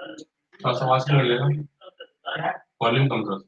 थोड़ा सा आवाज कर लेना, वॉल्यूम कम करो.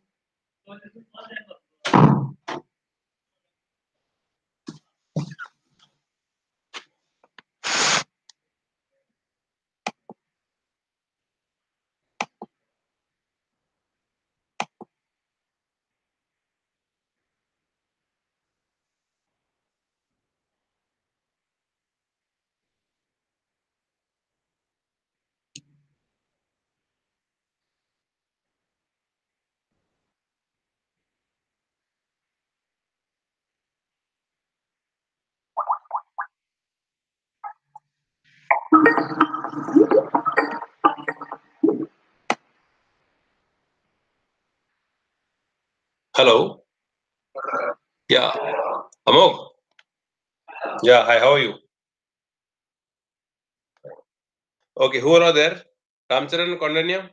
Hello. Yeah. Amog. Yeah. Hi. How are you? Okay. Who are there? Ramcharan, Kondanya.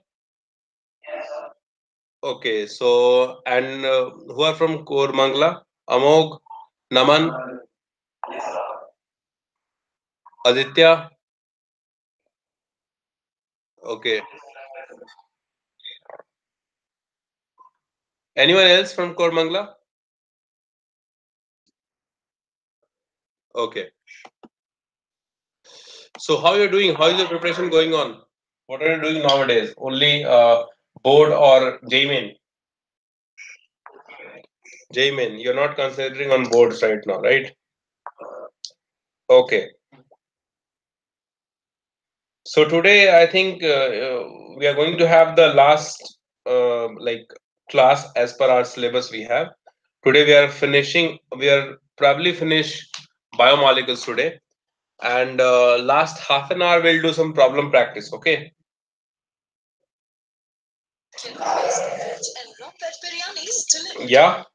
Okay. So and who are from Kormangla? Amog, Naman, Aditya. Okay. Anyone else from Kormangla? Okay. So how you're doing? How is your preparation going on? What are you doing nowadays? Only board or JMIN? JMIN. You're not considering on boards right now, right? Okay. So today I think we are going to have the last like class as per our syllabus we have. Today we are probably finish biomolecules today, and last half an hour we'll do some problem practice. Okay. Yeah.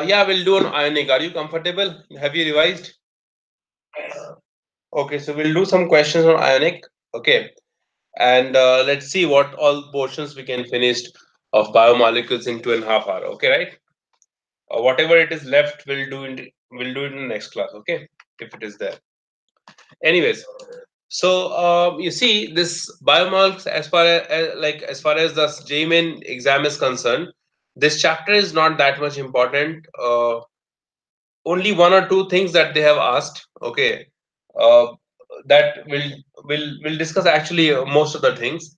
Yeah, we'll do an ionic. Are you comfortable? Have you revised? Okay, so we'll do some questions on ionic. Okay, and let's see what all portions we can finish of biomolecules in 2.5 hours. Okay, right? Whatever it is left, we'll do it in the next class. Okay, if it is there. Anyways, so you see this biomolecules as far as the JMIN exam is concerned, this chapter is not that much important. Only one or two things that they have asked. Okay, uh, that will discuss actually most of the things,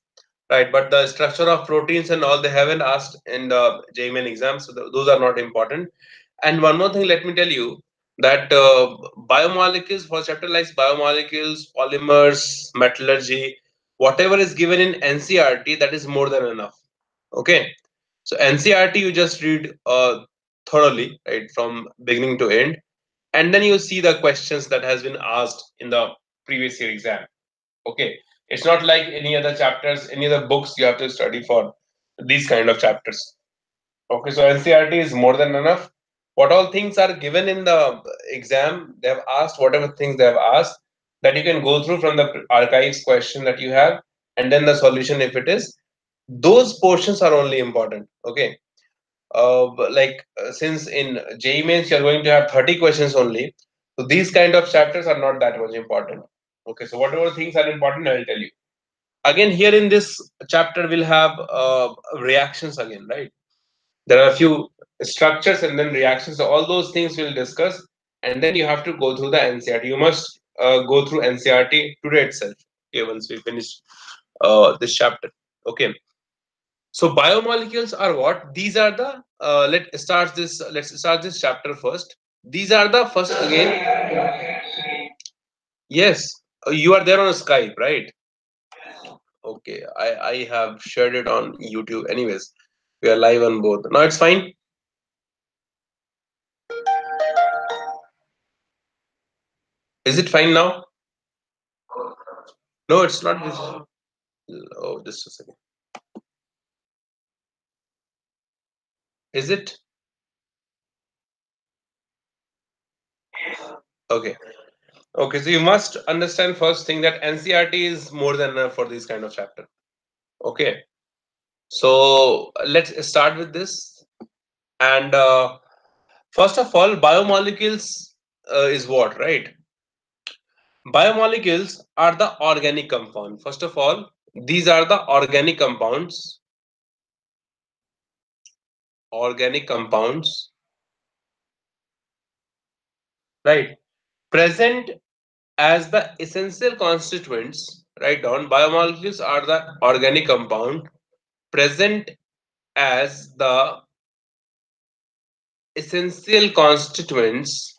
right? But the structure of proteins and all they haven't asked in the JMN exam, so those are not important. And one more thing, let me tell you that biomolecules for chapter like biomolecules, polymers, metallurgy, whatever is given in NCRT, that is more than enough. Okay, so NCRT you just read thoroughly, right, from beginning to end, and then you see the questions that has been asked in the previous year exam. Okay, it's not like any other chapters, any other books you have to study for these kind of chapters. Okay, so NCRT is more than enough. What all things are given in the exam, they have asked whatever things they have asked, that you can go through from the archives question that you have, and then the solution if it is. Those portions are only important. Okay, since in JEE mains you're going to have 30 questions only, so these kind of chapters are not that much important. Okay, so whatever things are important, I will tell you. Again, here in this chapter, we'll have reactions again, right? There are a few structures and then reactions. So all those things we'll discuss, and then you have to go through the NCRT. You must go through NCRT today itself. Okay, once we finish this chapter. Okay. So biomolecules are what? These are the let's start this chapter first. These are the first again. Yes, you are there on Skype, right? Okay, I have shared it on YouTube. Anyways, we are live on both. Now it's fine. Is it fine now? No, it's not this. Oh, just a second. Is it? Okay. Okay, so you must understand first thing that NCRT is more than enough for this kind of chapter. Okay. So let's start with this. And first of all, biomolecules is what, right? Biomolecules are the organic compound. First of all, these are the organic compounds, right? Present as the essential constituents. Write down. Biomolecules are the organic compound present as the essential constituents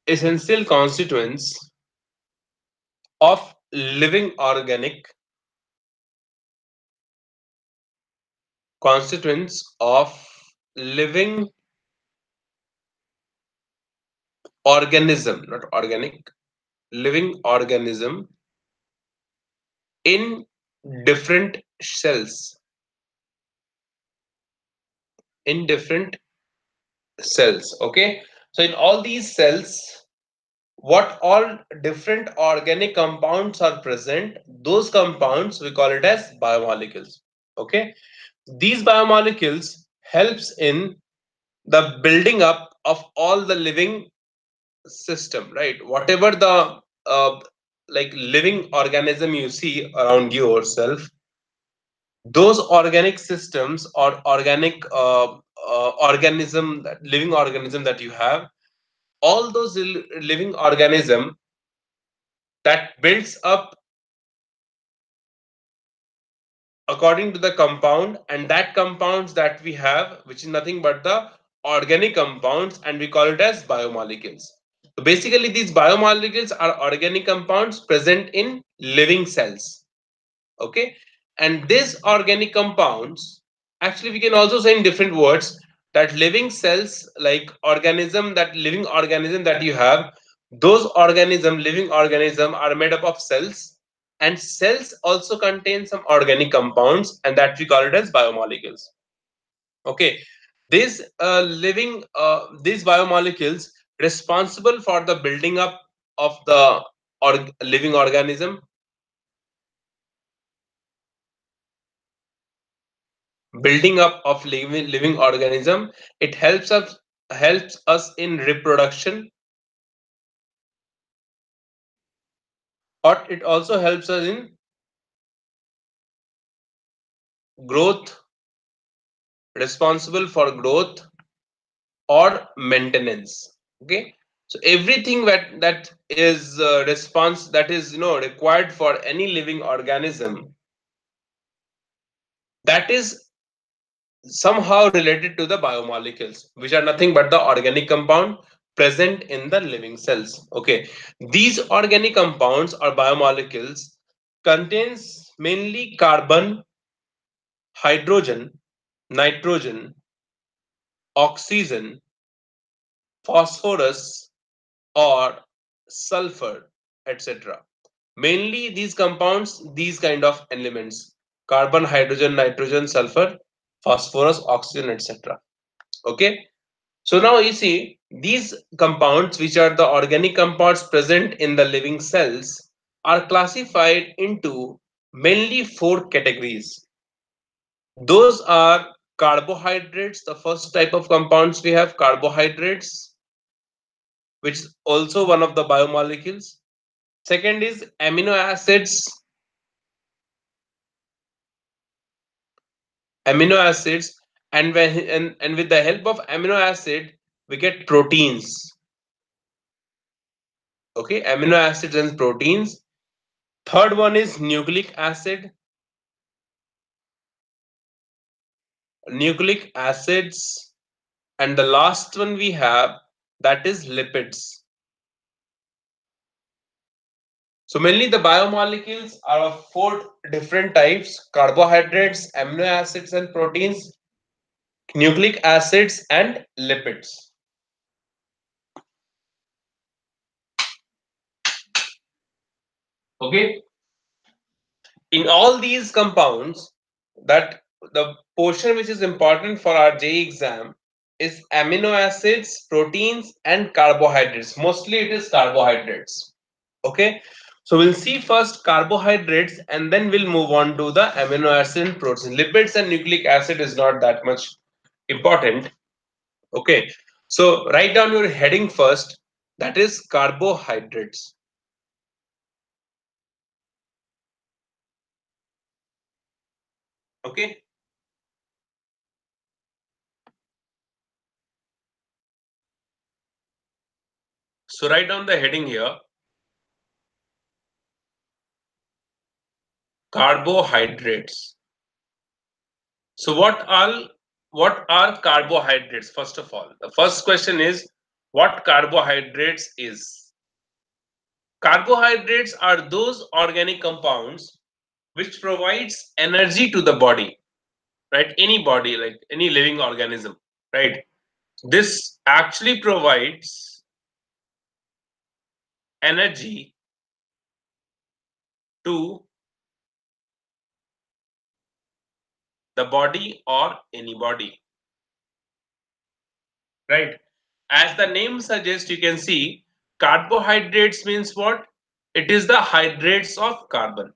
essential of living organic constituents of living organism, not organic, living organism in different cells, in different cells. Okay, so in all these cells, what all different organic compounds are present, those compounds we call it as biomolecules. Okay, these biomolecules helps in the building up of all the living system, right? Whatever the like living organism you see around yourself, those organic systems or organic organism, living organism that you have, all those living organism that builds up according to the compound, and that compounds that we have, which is nothing but the organic compounds, and we call it as biomolecules. So basically these biomolecules are organic compounds present in living cells. Okay, and these organic compounds, actually we can also say in different words that living cells, like organism, that living organism that you have, those living organism are made up of cells, and cells also contain some organic compounds, and that we call it as biomolecules. Okay, these biomolecules responsible for the building up of the living organism, building up of living organism. It helps us in reproduction, or it also helps us in growth, responsible for growth or maintenance. Okay, so everything that is response that is required for any living organism, that is somehow related to the biomolecules, which are nothing but the organic compound present in the living cells. Okay, these organic compounds or biomolecules contains mainly carbon, hydrogen, nitrogen, oxygen, phosphorus, or sulfur, etc. Mainly these compounds, these kind of elements: carbon, hydrogen, nitrogen, sulfur, phosphorus, oxygen, etc. Okay, so now you see these compounds, which are the organic compounds present in the living cells, are classified into mainly four categories. Those are carbohydrates, the first type of compounds we have, carbohydrates, which is also one of the biomolecules. Second is amino acids, and with the help of amino acid, we get proteins. Okay, amino acids and proteins. Third one is nucleic acids, and the last one we have, that is lipids. So mainly the biomolecules are of four different types: carbohydrates, amino acids and proteins, nucleic acids, and lipids. Okay, in all these compounds, that the portion which is important for our JEE exam is amino acids, proteins, and carbohydrates. Mostly it is carbohydrates. Okay, So we'll see first carbohydrates and then we'll move on to the amino acid and protein. Lipids and nucleic acid is not that much important. Okay. So write down your heading first. That is carbohydrates. Okay. So write down the heading here. Carbohydrates. So what are carbohydrates? First of all, the first question is what carbohydrates is. Carbohydrates are those organic compounds which provides energy to the body, right? Any body, like any living organism, right? This actually provides energy to the body or any body, right? As the name suggests, you can see carbohydrates means what? It is the hydrates of carbon.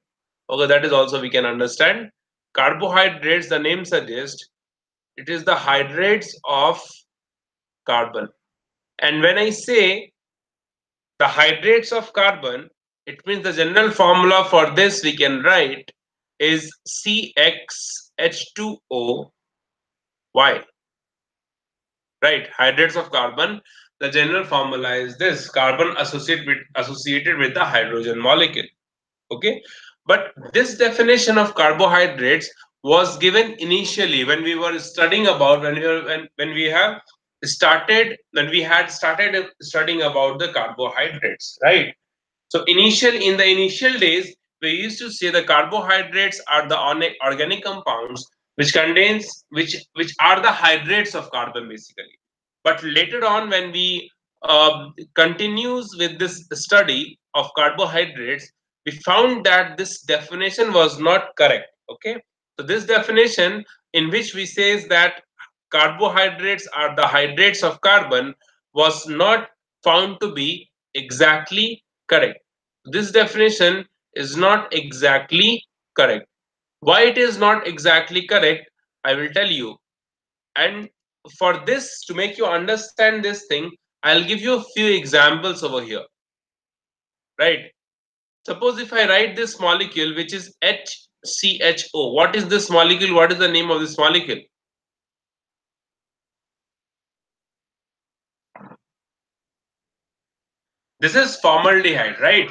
Okay, that is also we can understand. Carbohydrates, the name suggests, it is the hydrates of carbon. And when I say the hydrates of carbon, it means the general formula for this we can write is CxH2O Y, right? Hydrates of carbon. The general formula is this: carbon associated with the hydrogen molecule. Okay, but this definition of carbohydrates was given initially when we were studying about when we have started when we had started studying about the carbohydrates, right? So in the initial days, we used to say the carbohydrates are the organic compounds which are the hydrates of carbon basically. But later on, when we continues with this study of carbohydrates, we found that this definition was not correct. Okay, so this definition in which we says that carbohydrates are the hydrates of carbon was not found to be exactly correct. This definition is not exactly correct. Why it is not exactly correct, I will tell you. And for this, to make you understand this thing, I'll give you a few examples over here. Right? Suppose if I write this molecule, which is HCHO. What is this molecule? What is the name of this molecule? This is formaldehyde, right?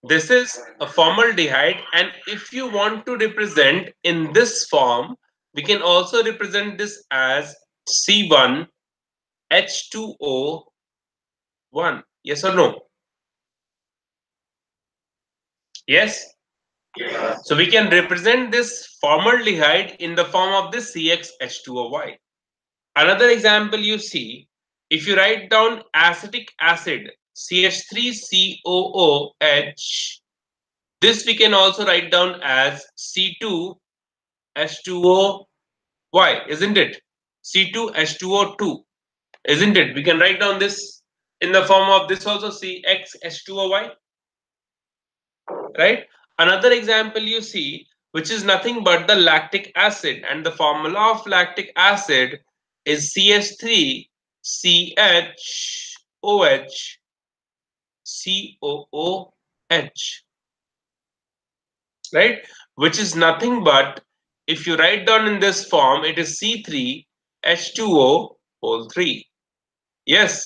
This is a formaldehyde, and if you want to represent in this form, we can also represent this as C1H2O1. Yes or no? Yes. So we can represent this formaldehyde in the form of this CxH2OY. Another example you see, if you write down acetic acid, CH3COOH, this we can also write down as C2H2O, isn't it? C2H2O2, isn't it? We can write down this in the form of this also CxH2OY, right? Another example you see, which is nothing but the lactic acid, and the formula of lactic acid is CH3CHOH, right? Which is nothing but, if you write down in this form, it is C3H2O whole 3. Yes.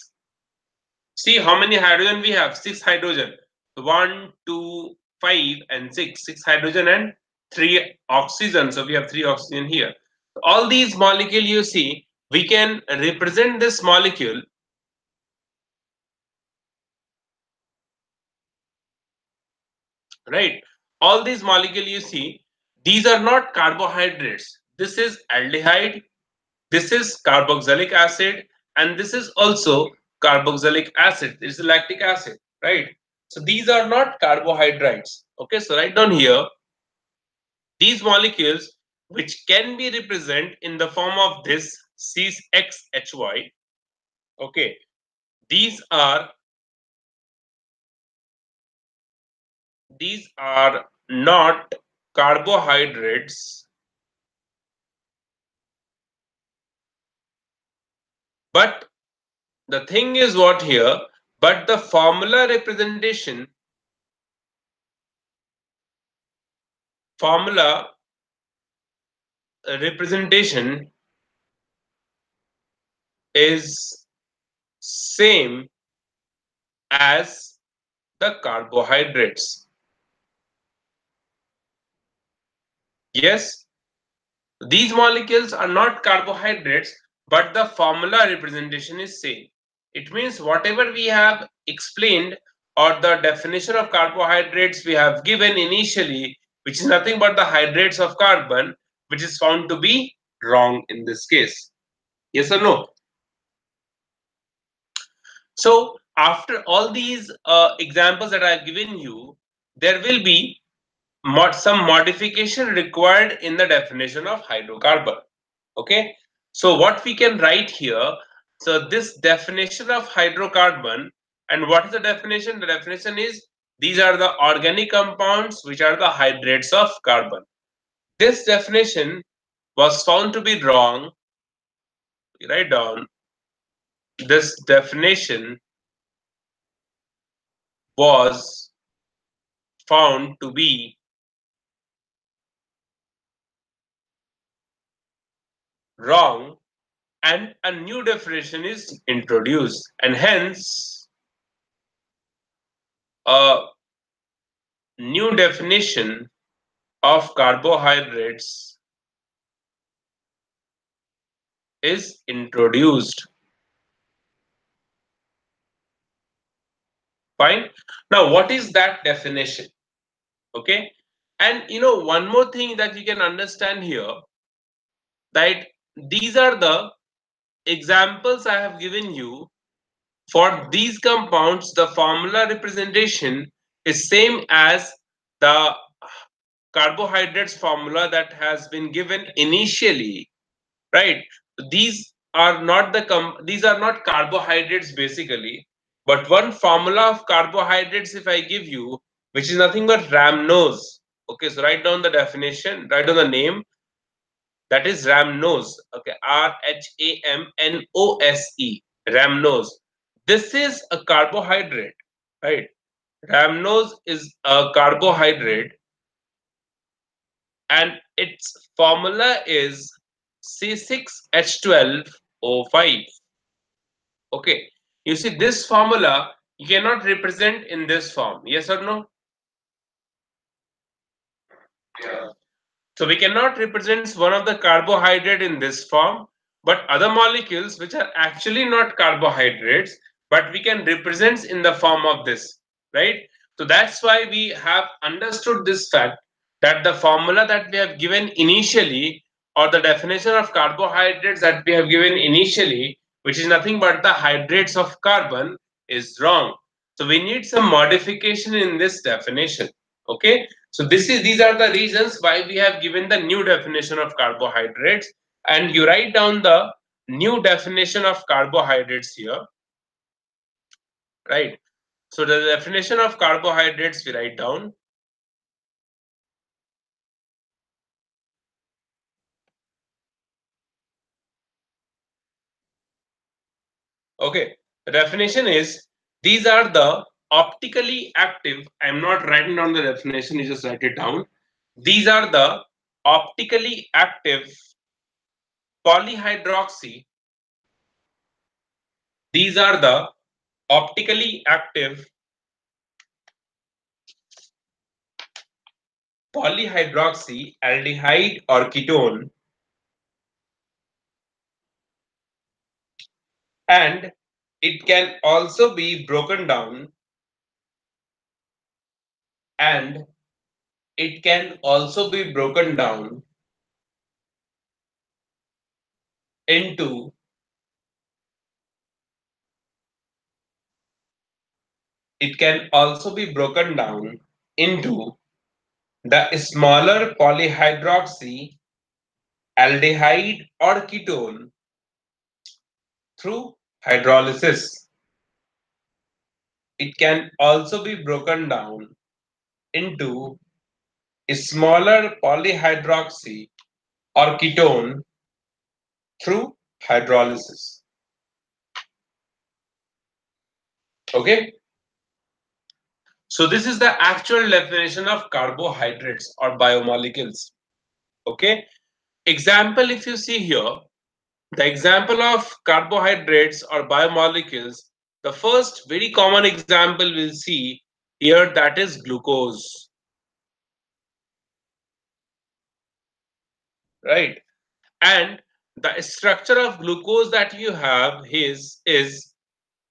See how many hydrogen we have? 6 hydrogen. 1, 2, 5, and 6. 6 hydrogen and 3 oxygen. So we have 3 oxygen here. All these molecules you see, we can represent this molecule, right? All these molecules you see, these are not carbohydrates. This is aldehyde, this is carboxylic acid, and this is also carboxylic acid. This is lactic acid, right? So these are not carbohydrates. Okay, so write down here these molecules which can be represented in the form of this C6Hy. Okay, these are not carbohydrates, but the thing is what here, but the formula representation is same as the carbohydrates. Yes, these molecules are not carbohydrates, but the formula representation is same. It means whatever we have explained or the definition of carbohydrates we have given initially, which is nothing but the hydrates of carbon, which is found to be wrong in this case. Yes or no? So after all these examples that I have given you, there will be some modification required in the definition of hydrocarbon. Okay, so what we can write here, so this definition of hydrocarbon, and what is the definition? The definition is these are the organic compounds which are the hydrates of carbon. This definition was found to be wrong. Write down, this definition was found to be wrong, and a new definition is introduced, and hence a new definition of carbohydrates is introduced. Fine. Now, what is that definition? Okay. And one more thing that you can understand here, that these are the examples I have given you. For these compounds, the formula representation is same as the carbohydrates formula that has been given initially, right? These are not carbohydrates basically, but one formula of carbohydrates if I give you, which is nothing but rhamnose. Okay, so write down the definition, write down the name, that is rhamnose. Okay, Rhamnose, rhamnose. This is a carbohydrate, right? Rhamnose is a carbohydrate, and its formula is C6H12O5. Okay, you see this formula you cannot represent in this form. Yes or no? Yeah. So we cannot represent one of the carbohydrate in this form, but other molecules which are actually not carbohydrates, but we can represent in the form of this, right? So that's why we have understood this fact that the formula that we have given initially, or the definition of carbohydrates that we have given initially, which is nothing but the hydrates of carbon, is wrong. So we need some modification in this definition. Okay, so these are the reasons why we have given the new definition of carbohydrates, and you write down the new definition of carbohydrates here, right? So the definition of carbohydrates we write down. Okay, the definition is these are the optically active. I'm not writing down the definition, you just write it down. These are the optically active polyhydroxy. These are the optically active polyhydroxy aldehyde or ketone, and it can also be broken down, and it can also be broken down into it can also be broken down into the smaller polyhydroxy aldehyde or ketone, through hydrolysis. It can also be broken down into a smaller polyhydroxy or ketone through hydrolysis. Okay, so this is the actual definition of carbohydrates or biomolecules. Okay, example, if you see here, the example of carbohydrates or biomolecules, the first very common example we'll see here, that is glucose, right? And the structure of glucose that you have is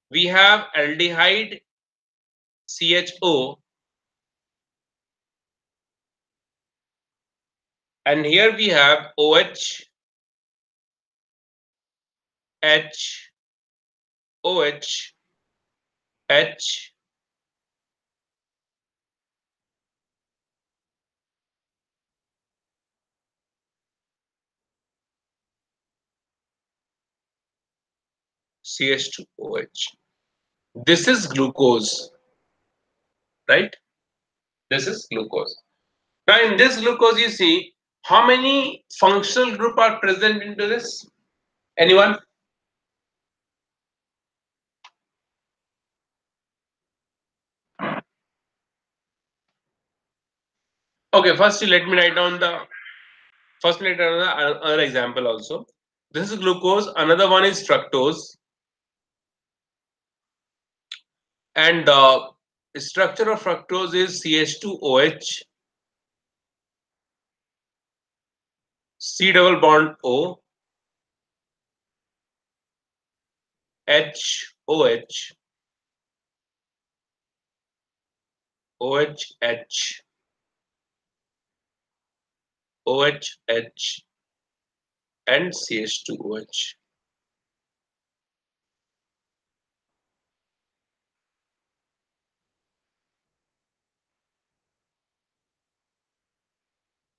we have aldehyde CHO, and here we have OH, H, OH, H, CH2OH. This is glucose, right? This is glucose. Now in this glucose, you see how many functional group are present into this? Anyone? Okay, first let me write down the another example also. This is glucose, another one is fructose, and the structure of fructose is CH2OH, C double bond O, H, OH, OH, H, OH, H, and CH2OH.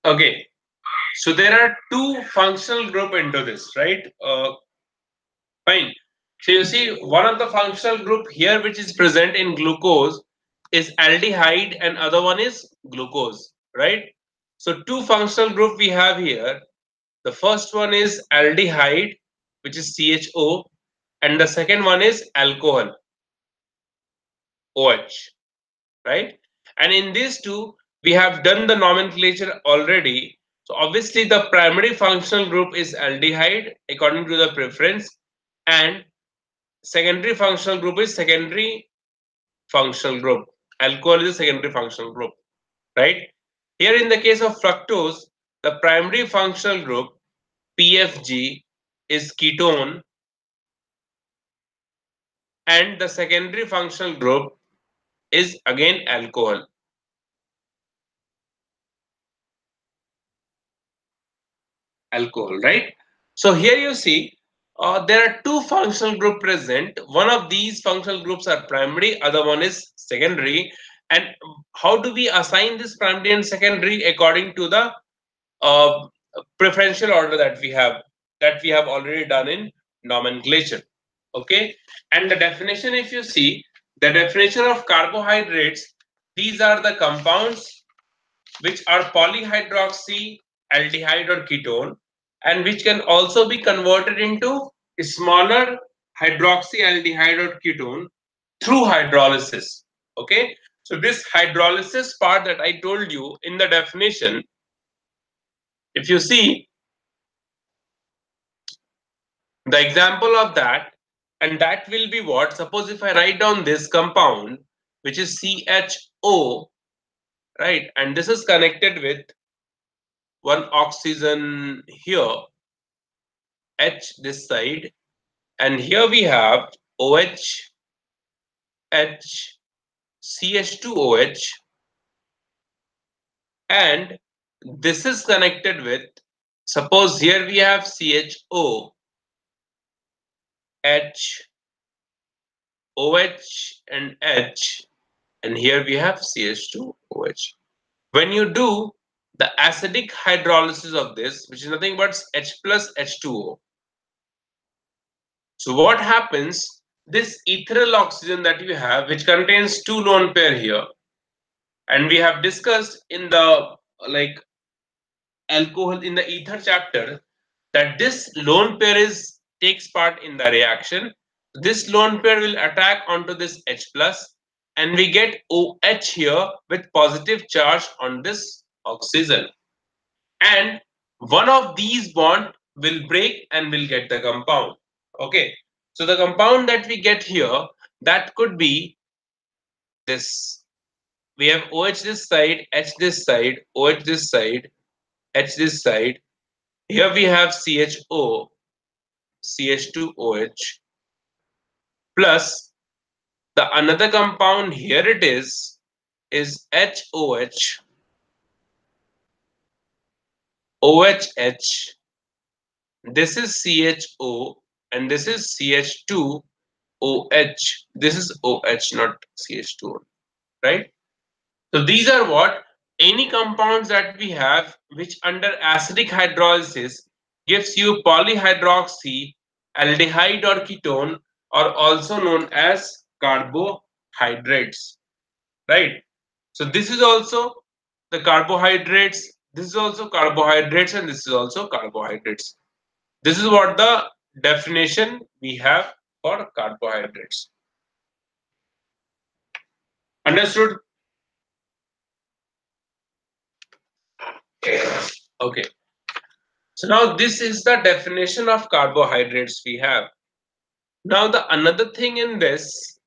Okay, so there are two functional group into this, right? Fine. So you see one of the functional group here which is present in glucose is aldehyde and other one is glucose, right? So two functional group we have here. The first one is aldehyde, which is CHO, and the second one is alcohol, OH, right? And in these two, we have done the nomenclature already. So obviously the primary functional group is aldehyde according to the preference, and secondary functional group is secondary functional group. Alcohol is a secondary functional group, right? Here in the case of fructose, the primary functional group PFG is ketone, and the secondary functional group is again alcohol. Alcohol, right? So here you see there are two functional group present. One of these functional groups are primary, other one is secondary. And how do we assign this primary and secondary? According to the uh, preferential order that we have already done in nomenclature. Okay, and the definition, if you see the definition of carbohydrates, these are the compounds which are polyhydroxy, aldehyde or ketone, and which can also be converted into a smaller hydroxyaldehyde or ketone through hydrolysis. Okay, so this hydrolysis part that I told you in the definition, if you see the example of that, and that will be what? Suppose if I write down this compound, which is CHO, right? And this is connected with one oxygen here, H this side, and here we have OH, H, CH2OH, and this is connected with, suppose here we have CHO, H, OH, and H, and here we have CH2OH. When you do the acidic hydrolysis of this, which is nothing but H plus H2O. So what happens? This ethereal oxygen that you have, which contains two lone pair here, and we have discussed in the like alcohol in the ether chapter that this lone pair is takes part in the reaction. This lone pair will attack onto this H plus, and we get OH here with positive charge on this oxygen. And one of these bond will break and will get the compound. Okay, so the compound that we get here, that could be this. We have OH this side, H this side, OH this side, H this side. Here we have CHO, CH2OH, plus the another compound here it is HOH, OHH. This is CHO and this is CH2OH. This is OH, not CH2O, right? So these are what? Any compounds that we have which under acidic hydrolysis gives you polyhydroxy aldehyde or ketone, or also known as carbohydrates, right? So this is also the carbohydrates, this is also carbohydrates, and this is also carbohydrates. This is what the definition we have for carbohydrates. Understood? Okay. So now this is the definition of carbohydrates we have. Now the another thing in this,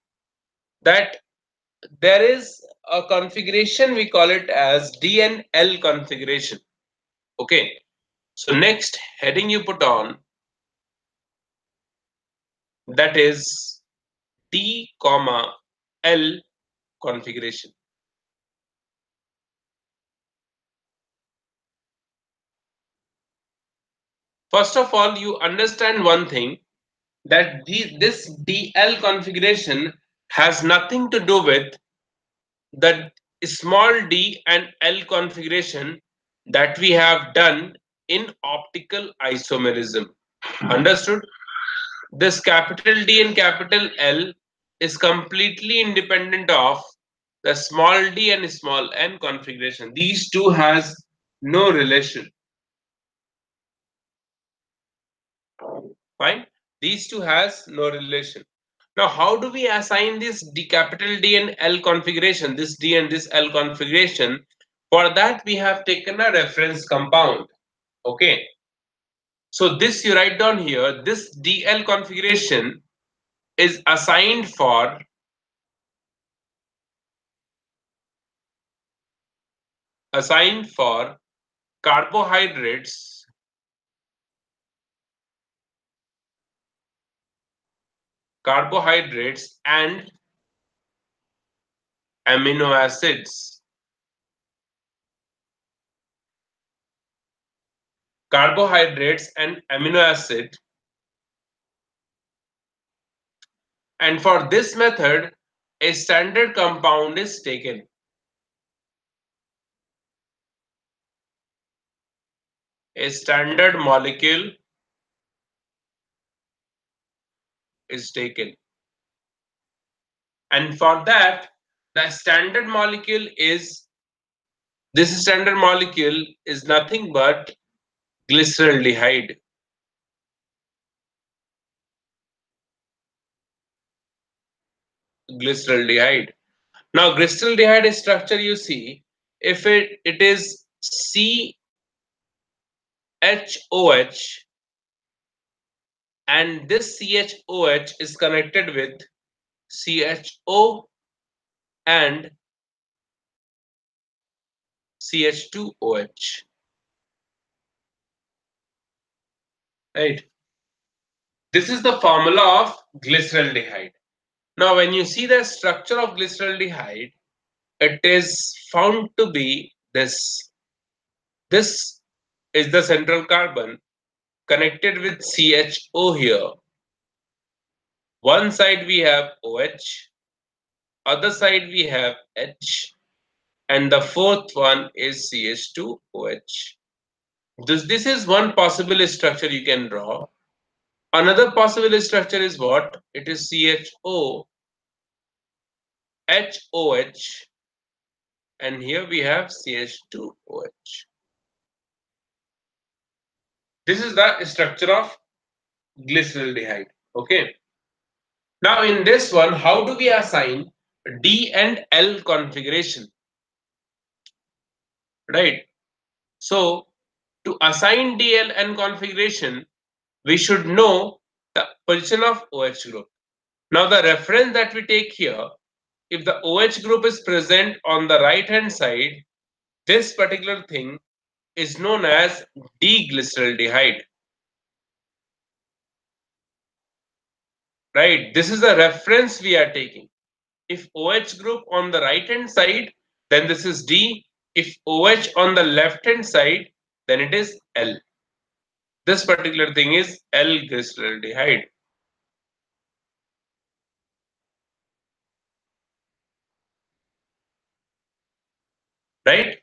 that there is a configuration, we call it as D and L configuration. Okay. So next heading you put on, that is D comma L configuration. First of all, you understand one thing, that this DL configuration has nothing to do with the small d and L configuration that we have done in optical isomerism. Understood? This capital D and capital L is completely independent of the small d and small n configuration. These two has no relation. Fine? These two has no relation. Now, how do we assign this D, capital D and L configuration, this D and this L configuration? For that, we have taken a reference compound. Okay. So this you write down here, this DL configuration is assigned for carbohydrates, and amino acids. Carbohydrates and amino acid. And for this method, a standard compound is taken. A standard molecule is taken. And for that, the standard molecule is, this standard molecule is nothing but glyceraldehyde. Glyceraldehyde. Now, glyceraldehyde structure you see, if it is CHOH, and this CHOH is connected with CHO and CH2OH. Right? This is the formula of glyceraldehyde. Now, when you see the structure of glyceraldehyde, it is found to be this. This is the central carbon connected with CHO here. One side we have OH, other side we have H, and the fourth one is CH2OH. This is one possible structure you can draw. Another possible structure is what? It is CHO, HOH, and here we have CH2OH. This is the structure of glyceraldehyde. Okay. Now in this one, how do we assign D and L configuration? Right. So to assign DL and configuration, we should know the position of OH group. Now the reference that we take here, if the OH group is present on the right hand side, this particular thing is known as D-glyceraldehyde. Right? This is the reference we are taking. If OH group on the right hand side, then this is D. If OH on the left hand side, then it is L. This particular thing is L-glyceraldehyde. Right?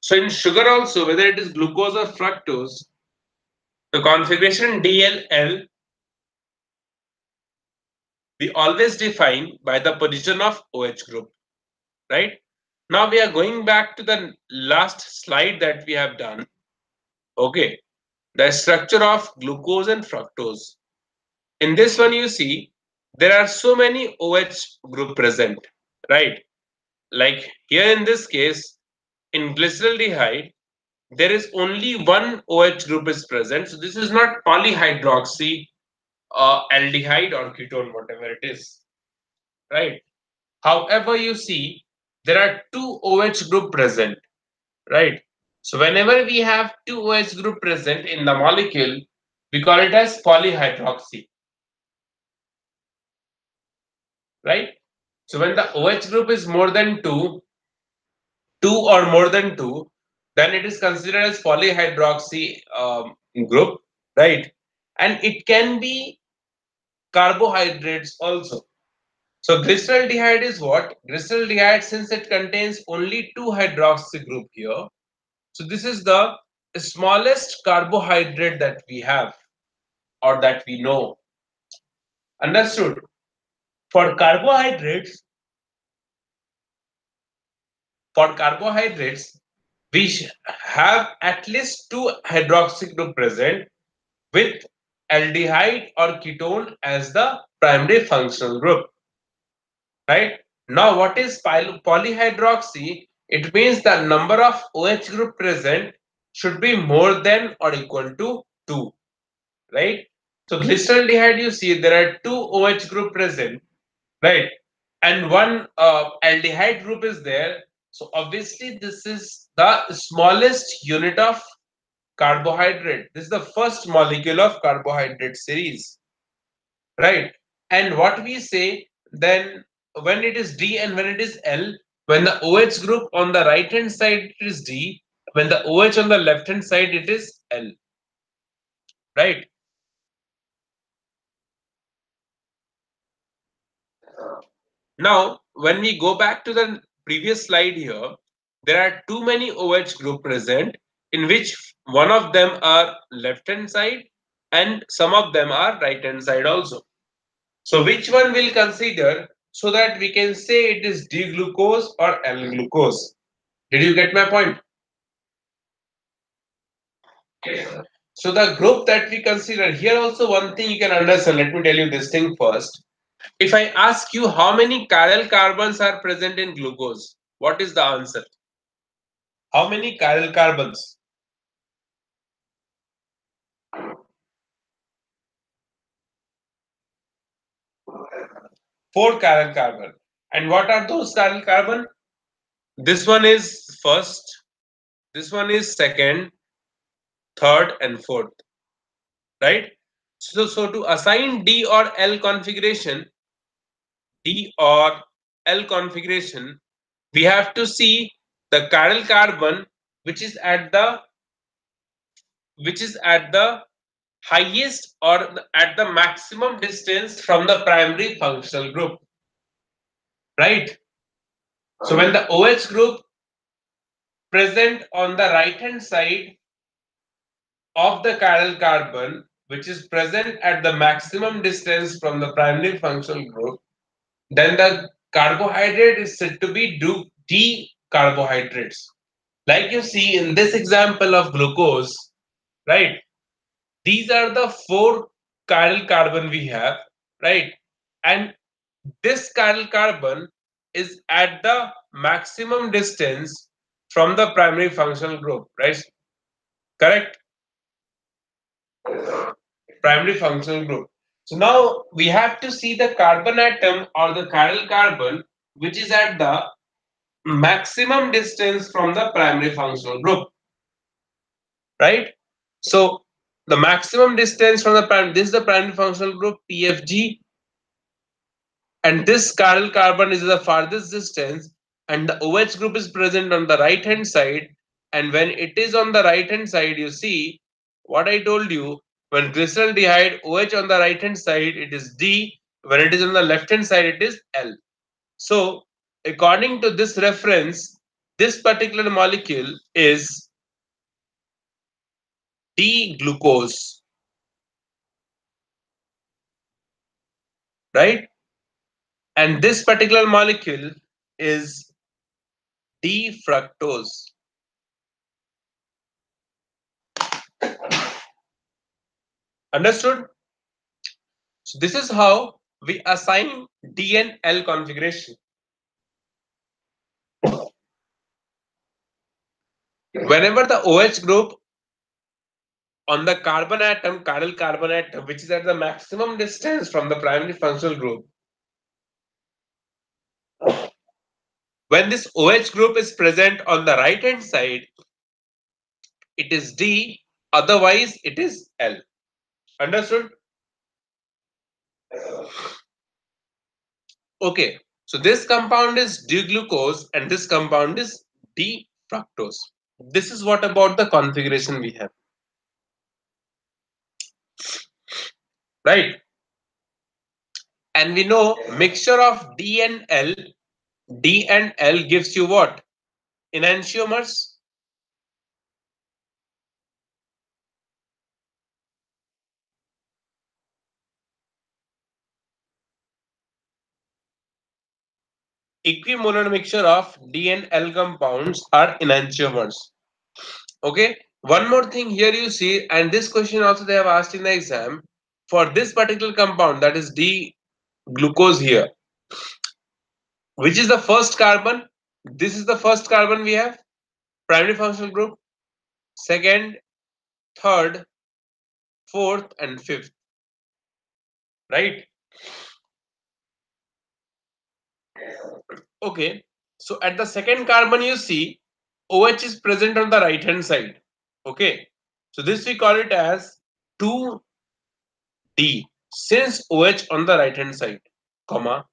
So in sugar also, whether it is glucose or fructose, the configuration DLL we always define by the position of OH group. Right? Now we are going back to the last slide that we have done. Okay. The structure of glucose and fructose. In this one, you see, there are so many OH group present, right? Like here in this case, in glyceraldehyde, there is only one OH group is present. So this is not polyhydroxy aldehyde or ketone, whatever it is, right? However, you see, there are two OH group present, right? So whenever we have two OH group present in the molecule, we call it as polyhydroxy, right? So when the OH group is more than two or more than two, then it is considered as polyhydroxy group, right? And it can be carbohydrates also. So glyceraldehyde is what? Glyceraldehyde, since it contains only two hydroxy group here, so this is the smallest carbohydrate that we have or that we know. Understood? For carbohydrates, for carbohydrates, we have at least two hydroxy group present with aldehyde or ketone as the primary functional group, right? Now, what is polyhydroxy? It means the number of OH group present should be more than or equal to 2, right? So, glyceraldehyde, you see there are two OH group present, right? And one aldehyde group is there. So, obviously, this is the smallest unit of carbohydrate. This is the first molecule of carbohydrate series, right? And what we say then, when it is D and when it is L, when the OH group on the right hand side it is D, when the OH on the left hand side it is L, right? Now, when we go back to the previous slide here, there are too many OH group present in which one of them are left hand side and some of them are right hand side also. So which one we'll consider so that we can say it is D-glucose or L-glucose. Did you get my point? Okay. So the group that we consider here also one thing you can understand. Let me tell you this thing first. If I ask you how many chiral carbons are present in glucose, what is the answer? How many chiral carbons? Four chiral carbon. And what are those chiral carbon? This one is first, this one is second, third, and fourth. Right? So to assign D or L configuration, D or L configuration, we have to see the chiral carbon which is at the highest or at the maximum distance from the primary functional group, right? So when the OH group present on the right hand side of the chiral carbon, which is present at the maximum distance from the primary functional group, then the carbohydrate is said to be D carbohydrates. Like you see in this example of glucose, right? These are the four chiral carbon we have, right? And this chiral carbon is at the maximum distance from the primary functional group, right? Correct? Primary functional group. So now we have to see the carbon atom or the chiral carbon which is at the maximum distance from the primary functional group, right? So the maximum distance from the primary, this is the primary functional group PFG, and this chiral carbon is the farthest distance, and the OH group is present on the right hand side. And when it is on the right hand side, you see what I told you, when glyceraldehyde OH on the right hand side it is D, when it is on the left hand side it is L. So according to this reference, this particular molecule is D glucose, right? And this particular molecule is D fructose. Understood? So this is how we assign D and L configuration. Whenever the OH group on the carbon atom, chiral carbon atom, which is at the maximum distance from the primary functional group, when this OH group is present on the right hand side, it is D, otherwise it is L. Understood? Okay, so this compound is D-glucose and this compound is D-fructose. This is what about the configuration we have, right? And we know mixture of D and L gives you what? Enantiomers. Equimolar mixture of D and L compounds are enantiomers. Okay. One more thing here you see, and this question also they have asked in the exam. For this particular compound, that is D glucose here, which is the first carbon? This is the first carbon we have, primary functional group, second, third, fourth, and fifth, right? Okay. So at the second carbon, you see OH is present on the right hand side. Okay. So this we call it as 2D, since OH on the right hand side, comma.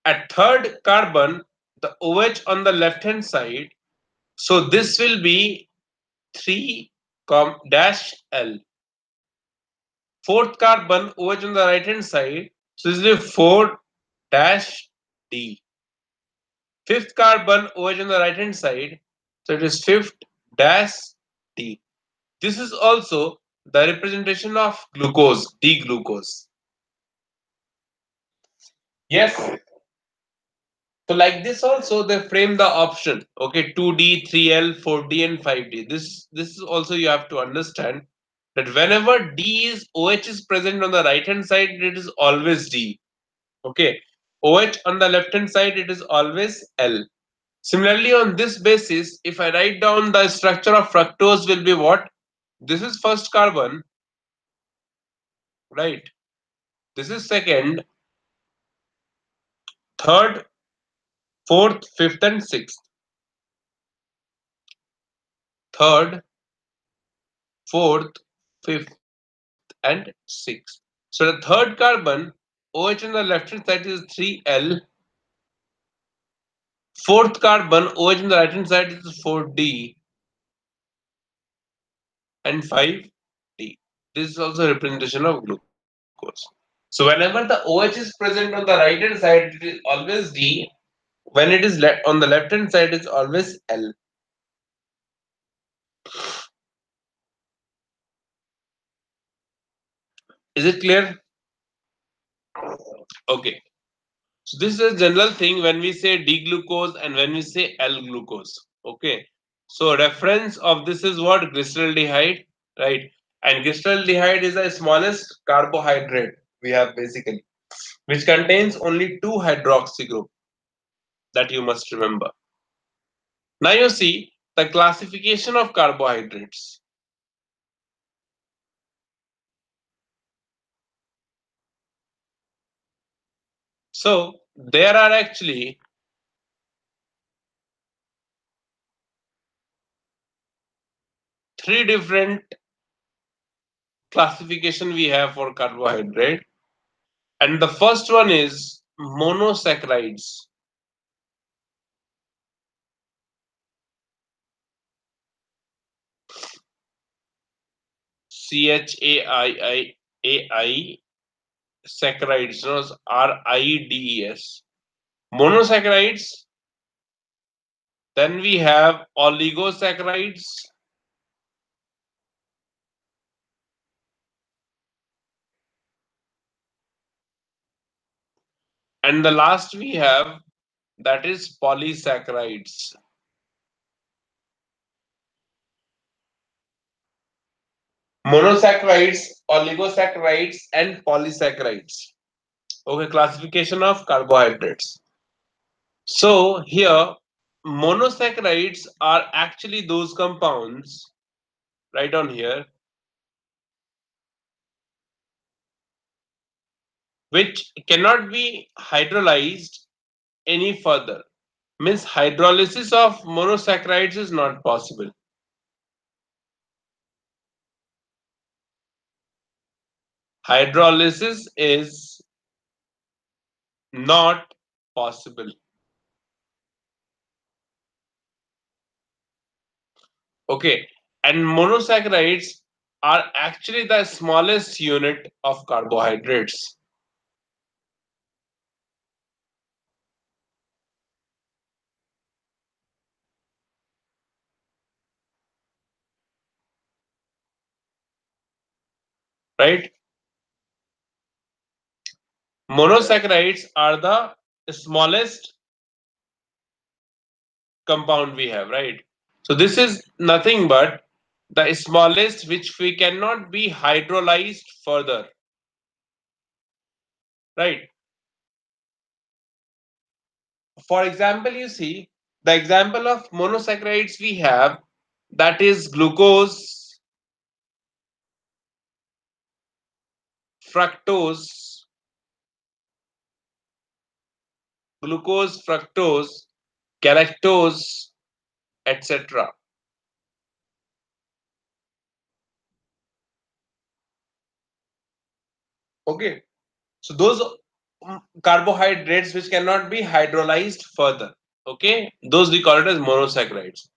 At third carbon, the OH on the left hand side. So this will be 3 dash L. Fourth carbon, OH on the right hand side. So this will be 4 dash D. Fifth carbon, OH on the right hand side. So it is fifth dash D. This is also the representation of glucose, D-glucose. Yes. So like this also they frame the option. Okay, 2D, 3L, 4D, and 5D. This is also you have to understand that whenever D is OH is present on the right hand side, it is always D. Okay. OH on the left hand side, it is always L. Similarly, on this basis, if I write down the structure of fructose will be what? This is first carbon, right? This is second, third, fourth, fifth, and sixth. Third, fourth, fifth, and sixth. So the third carbon, OH on the left hand side is 3L. Fourth carbon, OH on the right hand side is 4D and 5D. This is also a representation of glucose. So whenever the OH is present on the right hand side, it is always D. When it is on the left hand side, it's always L. Is it clear? Okay. So this is a general thing when we say D-glucose and when we say L-glucose. Okay. So reference of this is what? Glyceraldehyde, right? And glyceraldehyde is the smallest carbohydrate we have basically, which contains only two hydroxy group that you must remember. Now you see the classification of carbohydrates. So there are actually three different classification we have for carbohydrate, and the first one is monosaccharides. CHAII saccharides, no, RIDES. Monosaccharides. Then we have oligosaccharides, and the last we have that is polysaccharides. Monosaccharides, oligosaccharides, and polysaccharides. Okay, classification of carbohydrates. So here, monosaccharides are actually those compounds right on here which cannot be hydrolyzed any further. Means hydrolysis of monosaccharides is not possible. Hydrolysis is not possible. Okay, and monosaccharides are actually the smallest unit of carbohydrates. Right? Monosaccharides are the smallest compound we have, right? So this is nothing but the smallest which we cannot be hydrolyzed further, right? For example, you see the example of monosaccharides we have, that is glucose, fructose, fructose, galactose, etc. Okay, so those carbohydrates which cannot be hydrolyzed further. Okay, those we call it as monosaccharides,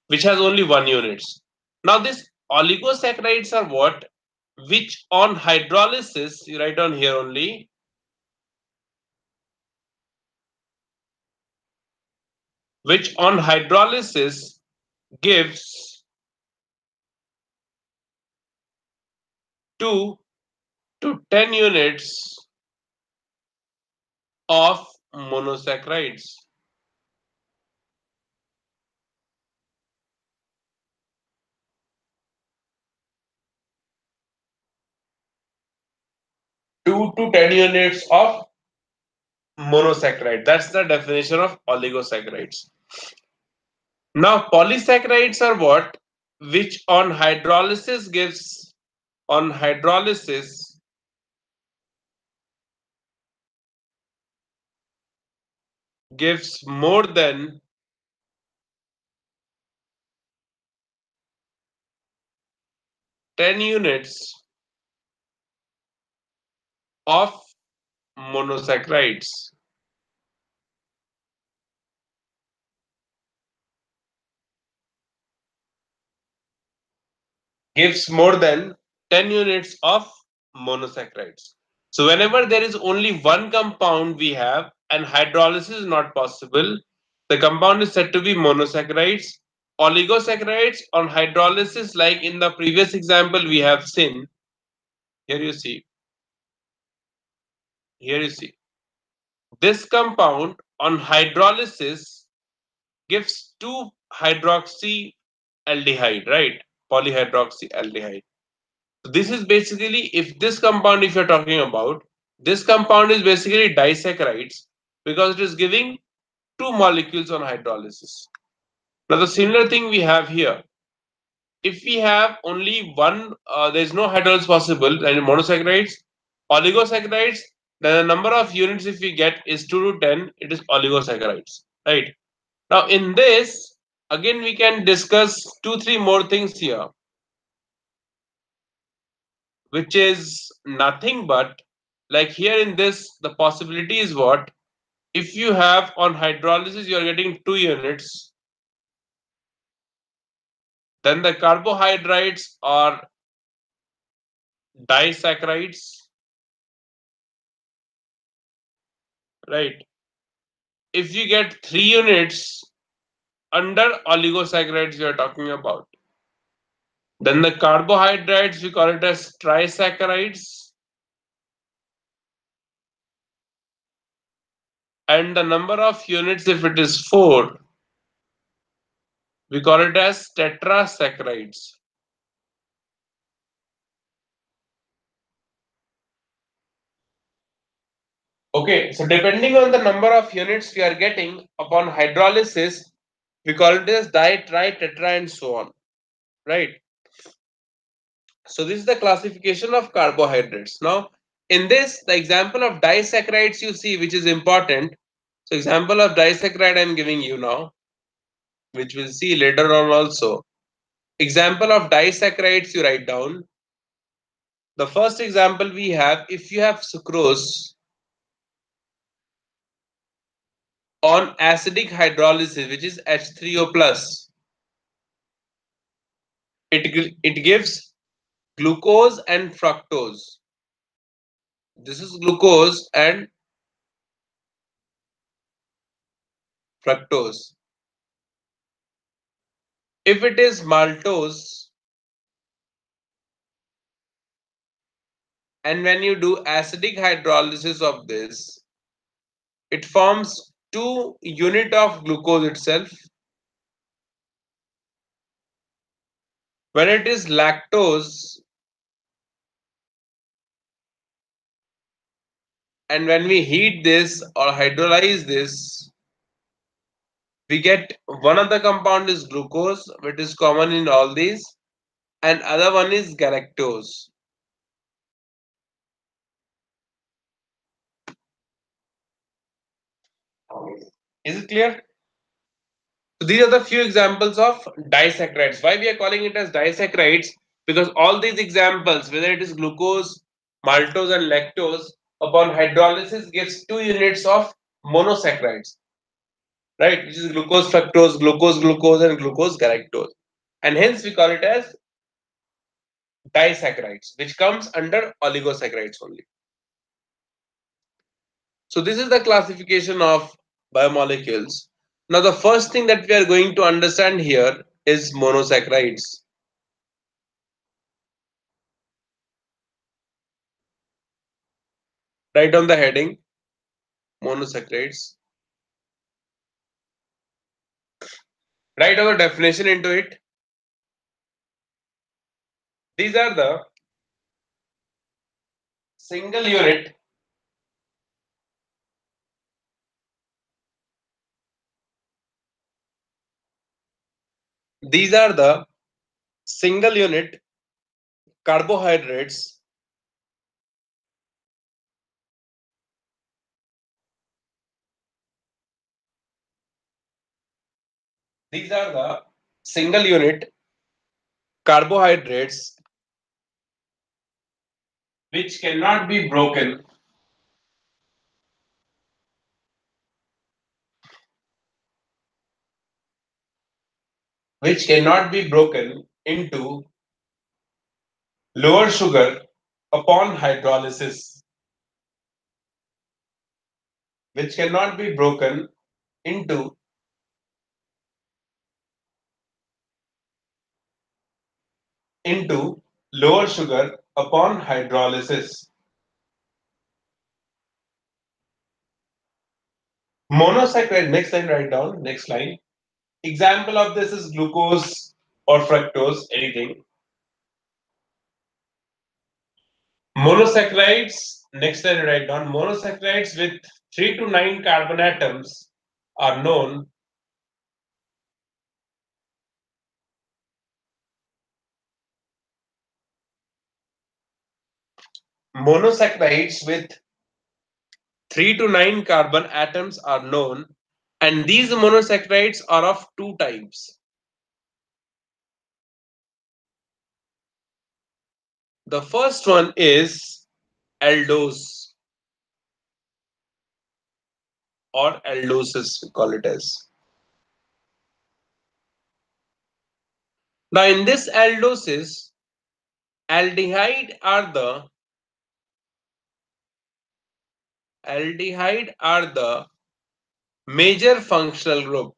which has only one units. Now this oligosaccharides are what? Which on hydrolysis, you write on here only, which on hydrolysis gives 2 to 10 units of monosaccharides. Two to 10 units of monosaccharide. That's the definition of oligosaccharides. Now polysaccharides are what? Which on hydrolysis gives more than 10 units of monosaccharides. Gives more than 10 units of monosaccharides. So whenever there is only one compound we have and hydrolysis is not possible, the compound is said to be monosaccharides. Oligosaccharides on hydrolysis, like in the previous example we have seen, here you see, Here you see. This compound on hydrolysis gives 2-hydroxyaldehyde, right? Polyhydroxyaldehyde. So this is basically, if this compound, if you're talking about, this compound is basically disaccharides because it is giving two molecules on hydrolysis. Now the similar thing we have here. If we have only one, there is no hydrolysis possible, and monosaccharides, oligosaccharides, then the number of units if we get is 2 to 10, it is oligosaccharides, right? Now in this, again we can discuss 2-3 more things here, which is nothing but, like here in this, the possibility is what? If you have on hydrolysis, you are getting 2 units, then the carbohydrates are disaccharides, right? If you get 3 units under oligosaccharides, we are talking about, then the carbohydrates, we call it as trisaccharides, and the number of units, if it is 4, we call it as tetrasaccharides. Okay, so depending on the number of units we are getting upon hydrolysis, we call it as di, tri, tetra, and so on, right? So this is the classification of carbohydrates. Now, in this, the example of disaccharides you see, which is important. So example of disaccharide I'm giving you now, which we'll see later on also. Example of disaccharides you write down. The first example we have, if you have sucrose on acidic hydrolysis, which is H3O plus, it gives glucose and fructose. This is glucose and fructose. If it is maltose, and when you do acidic hydrolysis of this, it forms 2 unit of glucose itself. When it is lactose, and when we heat this or hydrolyze this, we get one of the compound is glucose, which is common in all these, and other one is galactose. Is it clear? So these are the few examples of disaccharides. Why we are calling it as disaccharides? Because all these examples, whether it is glucose, maltose, and lactose, upon hydrolysis gives 2 units of monosaccharides, right? Which is glucose, fructose, glucose, glucose, and glucose galactose. And hence we call it as disaccharides, which comes under oligosaccharides only. So this is the classification of biomolecules. Now the first thing that we are going to understand here is monosaccharides. Write on the heading monosaccharides. Write on the definition into it. These are the single unit these are the single unit carbohydrates these are the single unit carbohydrates which cannot be broken into lower sugar upon hydrolysis, which cannot be broken into lower sugar upon hydrolysis. Monosaccharide, next line, write down, next line. Example of this is glucose or fructose, anything. Monosaccharides, next line, write down. Monosaccharides with 3 to 9 carbon atoms are known. Monosaccharides with 3 to 9 carbon atoms are known, and these monosaccharides are of two types. The first one is aldose or aldosis, we call it as. Now, in this aldosis, aldehyde are the major functional group.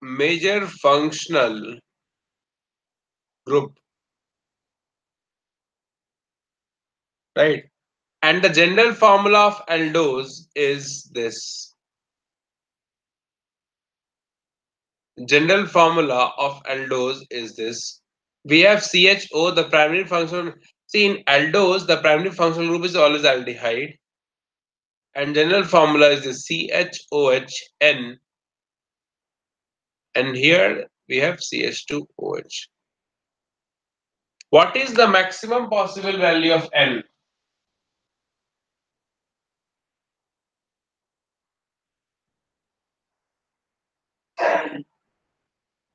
Major functional group, right? And the general formula of aldose is this. General formula of aldose is this. We have CHO, the primary functional. See, in aldose, the primary functional group is always aldehyde. And general formula is the CHOHN. And here we have CH2OH. What is the maximum possible value of N?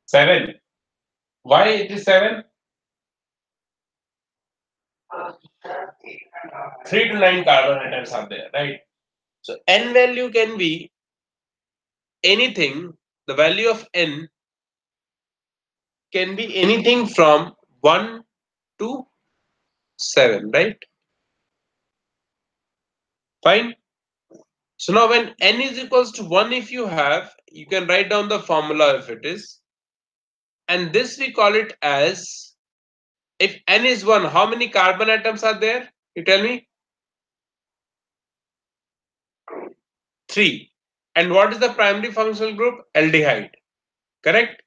7. Why it is 7? 3 to 9 carbon atoms are there, right? So N value can be anything. The value of N can be anything from 1 to 7, right? Fine. So now when N is equals to 1, if you have, you can write down the formula if it is. And this we call it as, if N is 1, how many carbon atoms are there? You tell me? 3. And what is the primary functional group? Aldehyde. Correct?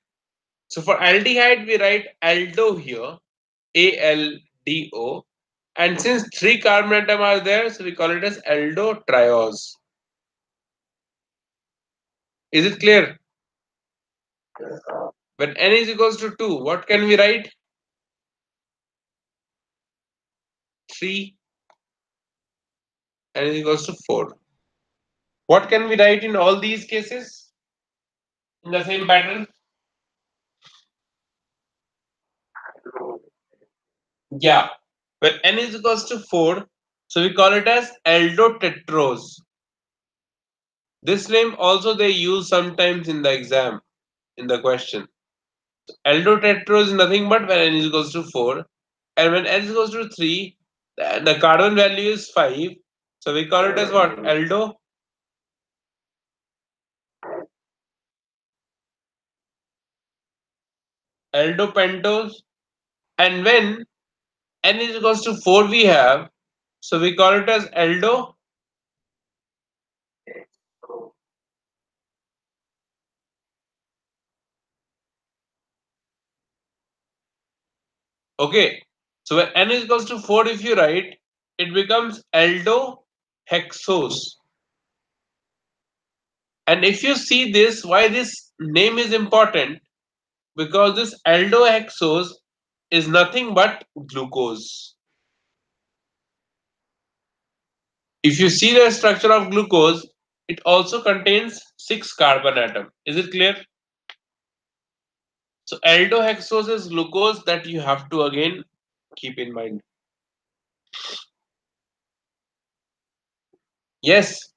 So for aldehyde, we write aldo here, ALDO. And since 3 carbon atoms are there, so we call it as aldotriose. Is it clear? When N is equals to 2, what can we write? 3. N is equals to 4. What can we write in all these cases? In the same pattern? Yeah. When N is equals to 4, so we call it as aldotetrose. This name also they use sometimes in the exam, in the question. Aldotetrose is nothing but when N is equals to 4. And when N is equals to 3, the carbon value is 5. So we call it as what? Aldopentose. And when N is equals to 4 we have, so we call it as aldo. Okay. So when N is equals to 4, if you write, it becomes aldohexose. And if you see this, why this name is important? Because this aldohexose is nothing but glucose. If you see the structure of glucose, it also contains 6 carbon atom. Is it clear? So aldohexose is glucose that you have to again keep in mind. Yes.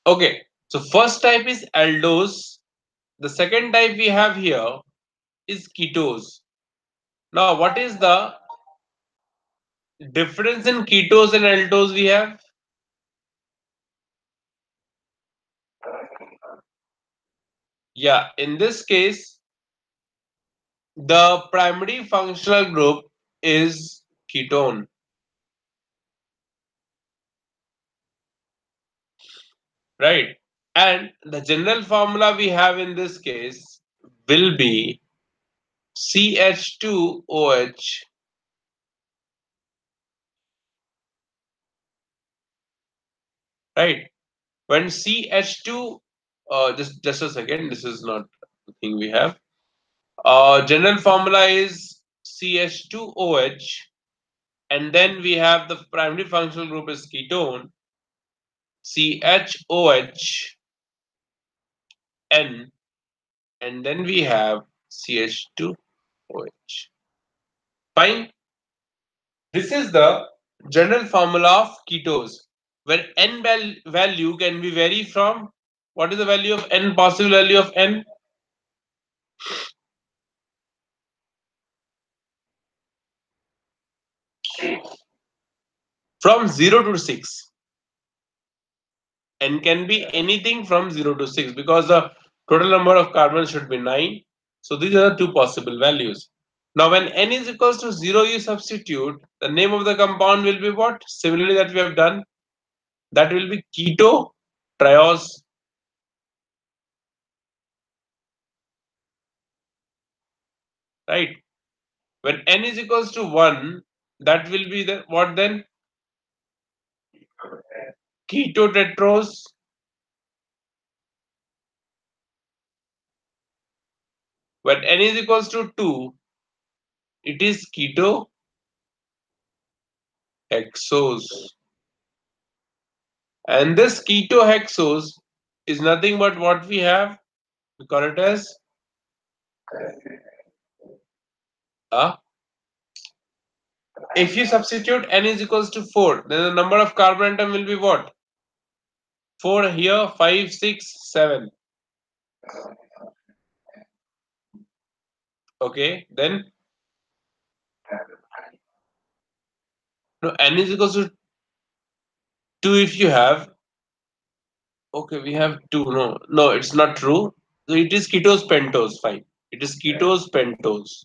Okay. So first type is aldose. The second type we have here is ketose. Now, what is the difference in ketose and aldose we have? Yeah, in this case, the primary functional group is ketone. right? And the general formula we have in this case will be CH2OH, right? When CH2, just a second, this is not the thing we have. General formula is CH2OH, and then we have the primary functional group is ketone, CHOHN, and then we have CH2OH. Fine. This is the general formula of ketose, where n value can be vary from, what is the value of n, possible value of n? From 0 to 6. N can be anything from 0 to 6 because the total number of carbons should be 9. So these are the two possible values. Now when n is equals to 0, you substitute, the name of the compound will be what? Similarly that we have done, that will be keto triose, right? When n is equals to 1, that will be the what then? Keto tetrose. When n is equals to 2, it is keto hexose. And this ketohexose is nothing but what we have. We call it as a. If you substitute n is equals to 4, then the number of carbon atom will be what? 4 here, 5, 6, 7. Okay, then no, n is equals to 2 if you have. Okay, we have 2. No, no, it's not true. So it is ketose pentose. Fine. It is ketose pentose.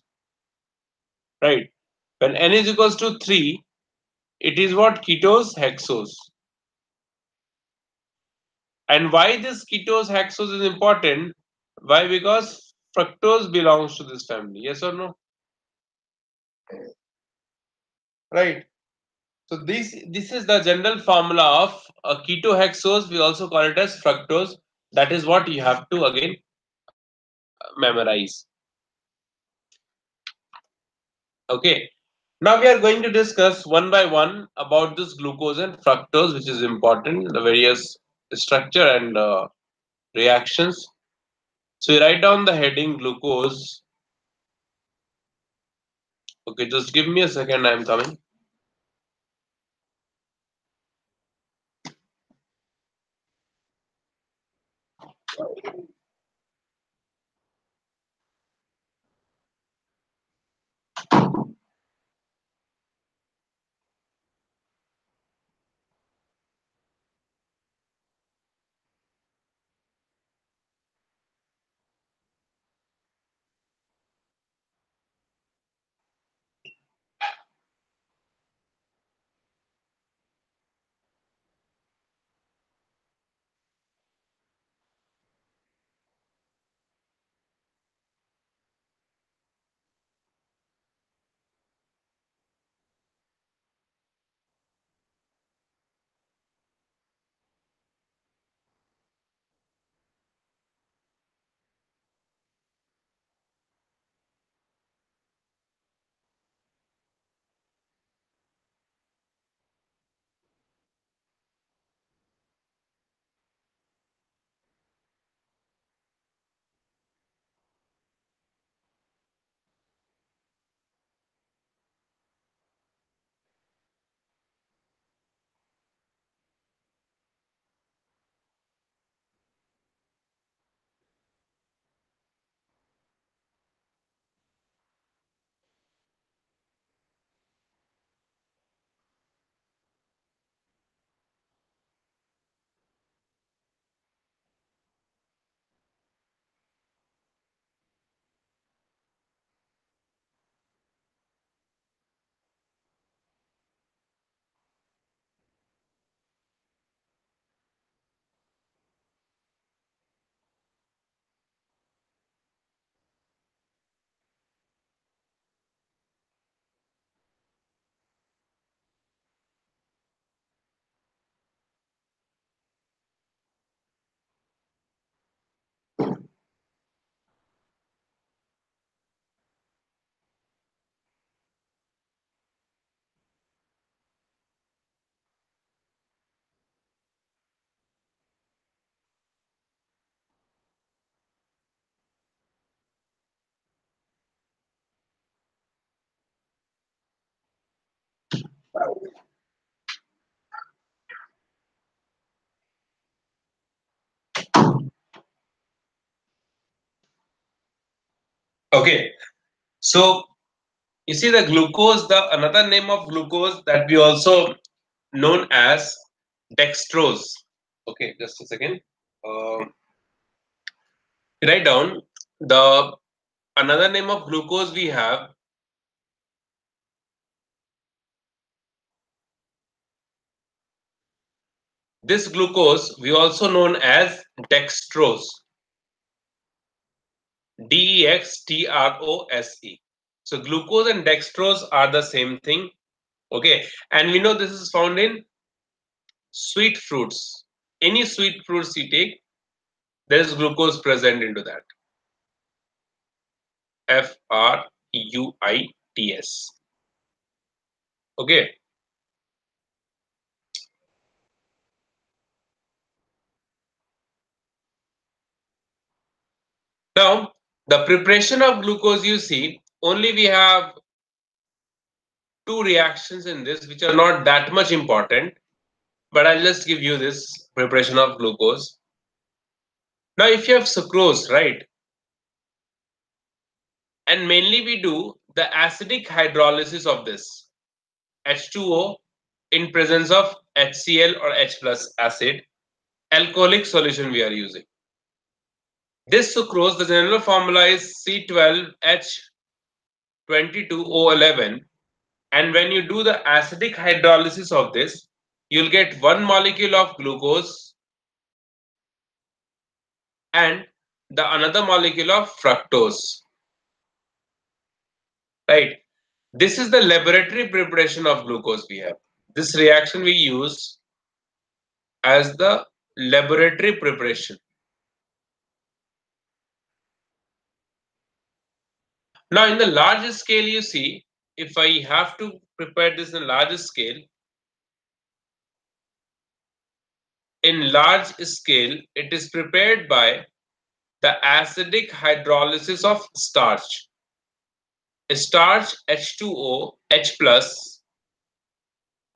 Right. When n is equals to 3, it is what? Ketose hexose. And why this ketose hexose is important? Why? Because fructose belongs to this family. Yes or no? Right. So this is the general formula of a ketohexose. We also call it as fructose. That is what you have to again memorize. Okay. Now we are going to discuss one by one about this glucose and fructose, which is important, the various structure and reactions. So you write down the heading glucose. Okay, just give me a second. I am coming. Okay, so you see the glucose, the another name of glucose that we also known as dextrose. Okay, just a second. Um, Write down the another name of glucose we have. This glucose we also known as dextrose. Dextrose. So glucose and dextrose are the same thing. Okay, and we know this is found in sweet fruits. Any sweet fruits you take, there is glucose present into that. Fruits. Okay. Now, the preparation of glucose, you see, only we have two reactions in this which are not that much important, but I'll just give you this preparation of glucose. Now, if you have sucrose, right, and mainly we do the acidic hydrolysis of this H2O in presence of HCl or H plus acid, alcoholic solution we are using. This sucrose, the general formula is C12H22O11. And when you do the acidic hydrolysis of this, you'll get one molecule of glucose and the another molecule of fructose. Right? This is the laboratory preparation of glucose we have. This reaction we use as the laboratory preparation. Now, in the large scale, you see, if I have to prepare this in large scale, it is prepared by the acidic hydrolysis of starch. Starch H2O H plus,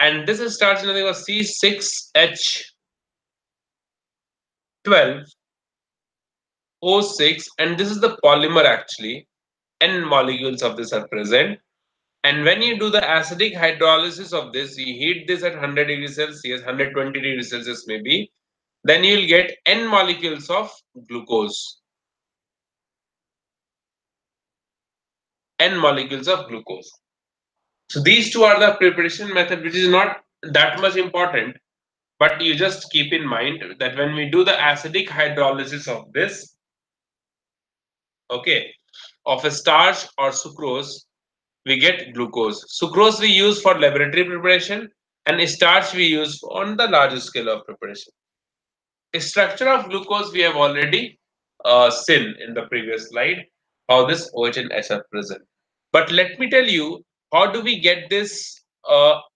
and this starch is nothing but C6H12O6, and this is the polymer actually. N molecules of this are present. And when you do the acidic hydrolysis of this, you heat this at 100 degrees Celsius, 120 degrees Celsius maybe, then you'll get N molecules of glucose. N molecules of glucose. So these two are the preparation method, which is not that much important, but you just keep in mind that when we do the acidic hydrolysis of this, okay, of a starch or sucrose, we get glucose. Sucrose we use for laboratory preparation, and starch we use on the larger scale of preparation. The structure of glucose we have already seen in the previous slide, how this OH and H are present. But let me tell you, how do we get this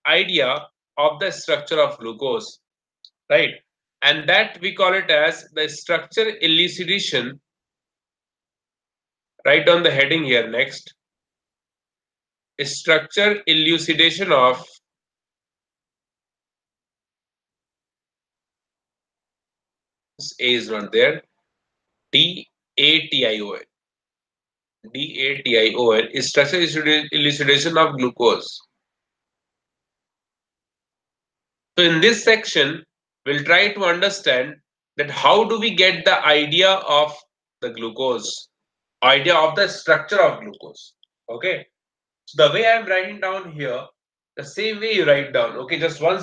idea of the structure of glucose, right? And that we call it as the structure elucidation. Write down the heading here next. Structure elucidation of A is not there. DATION. DATION is structure elucidation of glucose. So in this section, we'll try to understand that how do we get the idea of the glucose, idea of the structure of glucose. Okay. So the way I'm writing down here, the same way you write down. Okay, just one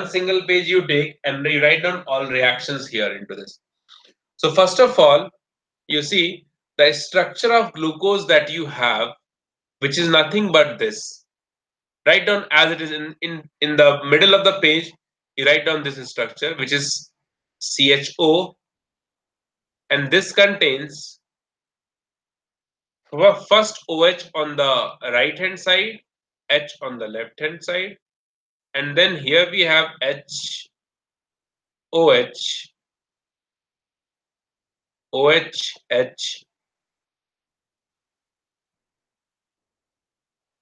single page you take and you write down all reactions here into this. So first of all, you see the structure of glucose that you have, which is nothing but this. Write down as it is in the middle of the page, you write down this structure, which is CHO, and this contains first OH on the right hand side, H on the left hand side, and then here we have H, OH, OH, H,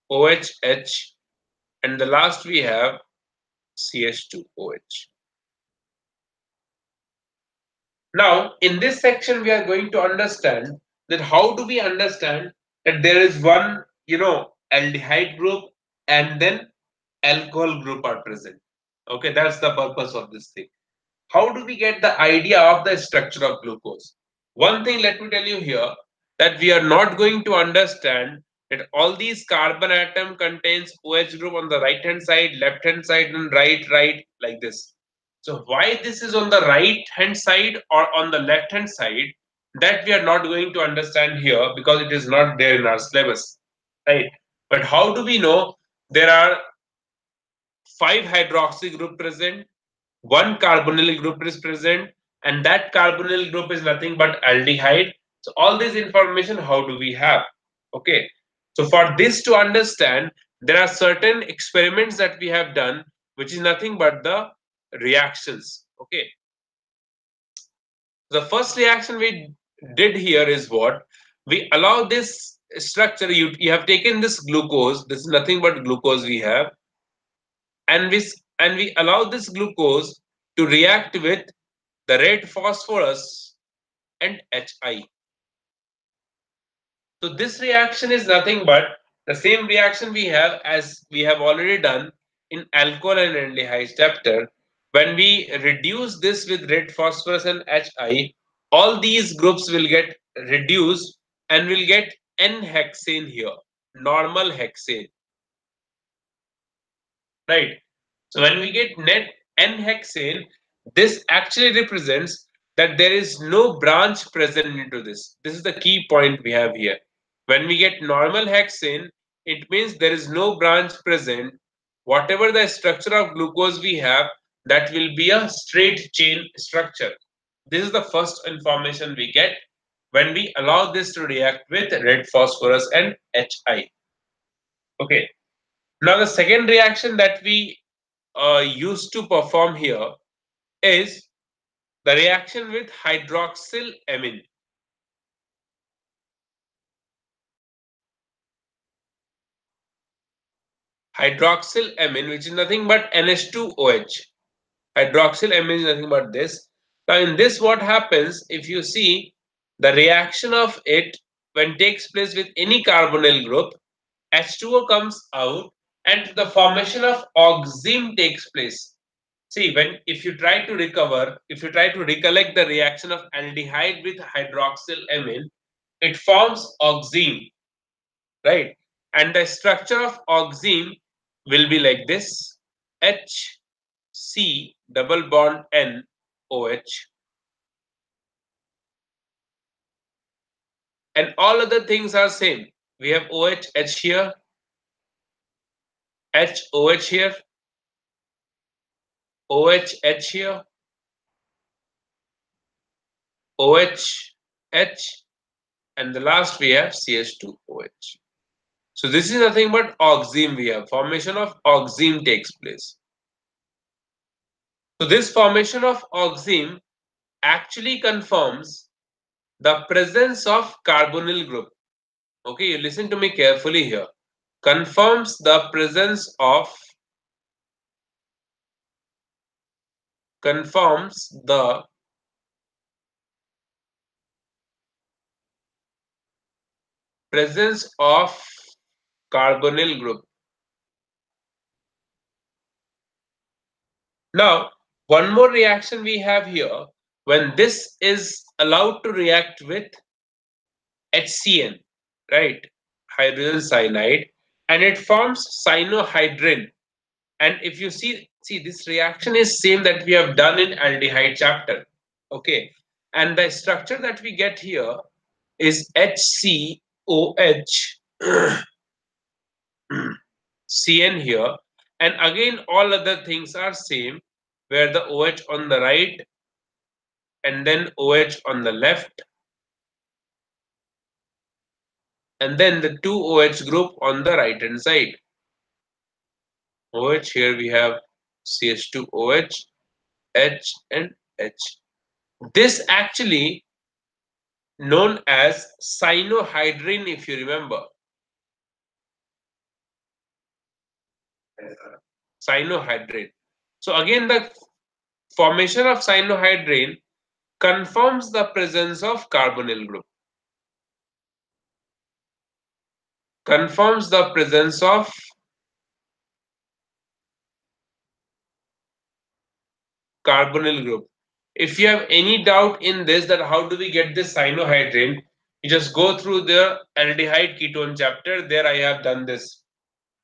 OH, H, and the last we have CH2OH. Now, in this section, we are going to understand Then how do we understand that there is one, aldehyde group and then alcohol group are present? Okay, that's the purpose of this thing. How do we get the idea of the structure of glucose? One thing, let me tell you here, that we are not going to understand that all these carbon atom contains OH group on the right hand side, left hand side, and right, like this. So why this is on the right hand side or on the left hand side, that we are not going to understand here because it is not there in our syllabus, right? But how do we know there are 5 hydroxy group present, one carbonyl group is present, and that carbonyl group is nothing but aldehyde. So all this information, how do we have? Okay. So for this to understand, there are certain experiments that we have done, which is nothing but the reactions. Okay. The first reaction we did here is what? We allow this structure, you have taken this glucose, this is nothing but glucose we have, and we allow this glucose to react with the red phosphorus and Hi. So this reaction is nothing but the same reaction we have as we have already done in alcohol and aldehyde chapter. When we reduce this with red phosphorus and Hi, all these groups will get reduced and will get N-hexane here, normal hexane, right? So when we get net N-hexane, this actually represents that there is no branch present into this. This is the key point we have here. When we get normal hexane, it means there is no branch present. Whatever the structure of glucose we have, that will be a straight chain structure. This is the first information we get when we allow this to react with red phosphorus and Hi. Okay. Now the second reaction that we used to perform here is the reaction with hydroxylamine. Hydroxylamine, which is nothing but NH2OH. Hydroxylamine is nothing but this. Now, in this, what happens if you see the reaction of it when takes place with any carbonyl group, H2O comes out and the formation of oxime takes place. See, if you try to recollect the reaction of aldehyde with hydroxylamine, it forms oxime, right? And the structure of oxime will be like this: H C double bond N OH, and all other things are same. We have OH H here, H OH here, OH H here, OH H, and the last we have CH2OH. So this is nothing but oxime we have. Formation of oxime takes place. So this formation of oxime actually confirms the presence of carbonyl group. Okay, you listen to me carefully here. Confirms the presence of carbonyl group. Now, one more reaction we have here, when this is allowed to react with HCN, right? Hydrogen cyanide, and it forms cyanohydrin. And if you see this reaction is same that we have done in aldehyde chapter. Okay. And the structure that we get here is HCOH CN here. And again, all other things are same, where the OH on the right and then OH on the left, and then the two OH group on the right hand side. OH here we have CH2OH, H and H. This actually known as cyanohydrin, if you remember. Cyanohydrin. So again, the formation of cyanohydrin confirms the presence of carbonyl group. confirms the presence of carbonyl group. If you have any doubt in this, that how do we get this cyanohydrin, you just go through the aldehyde ketone chapter. There I have done this.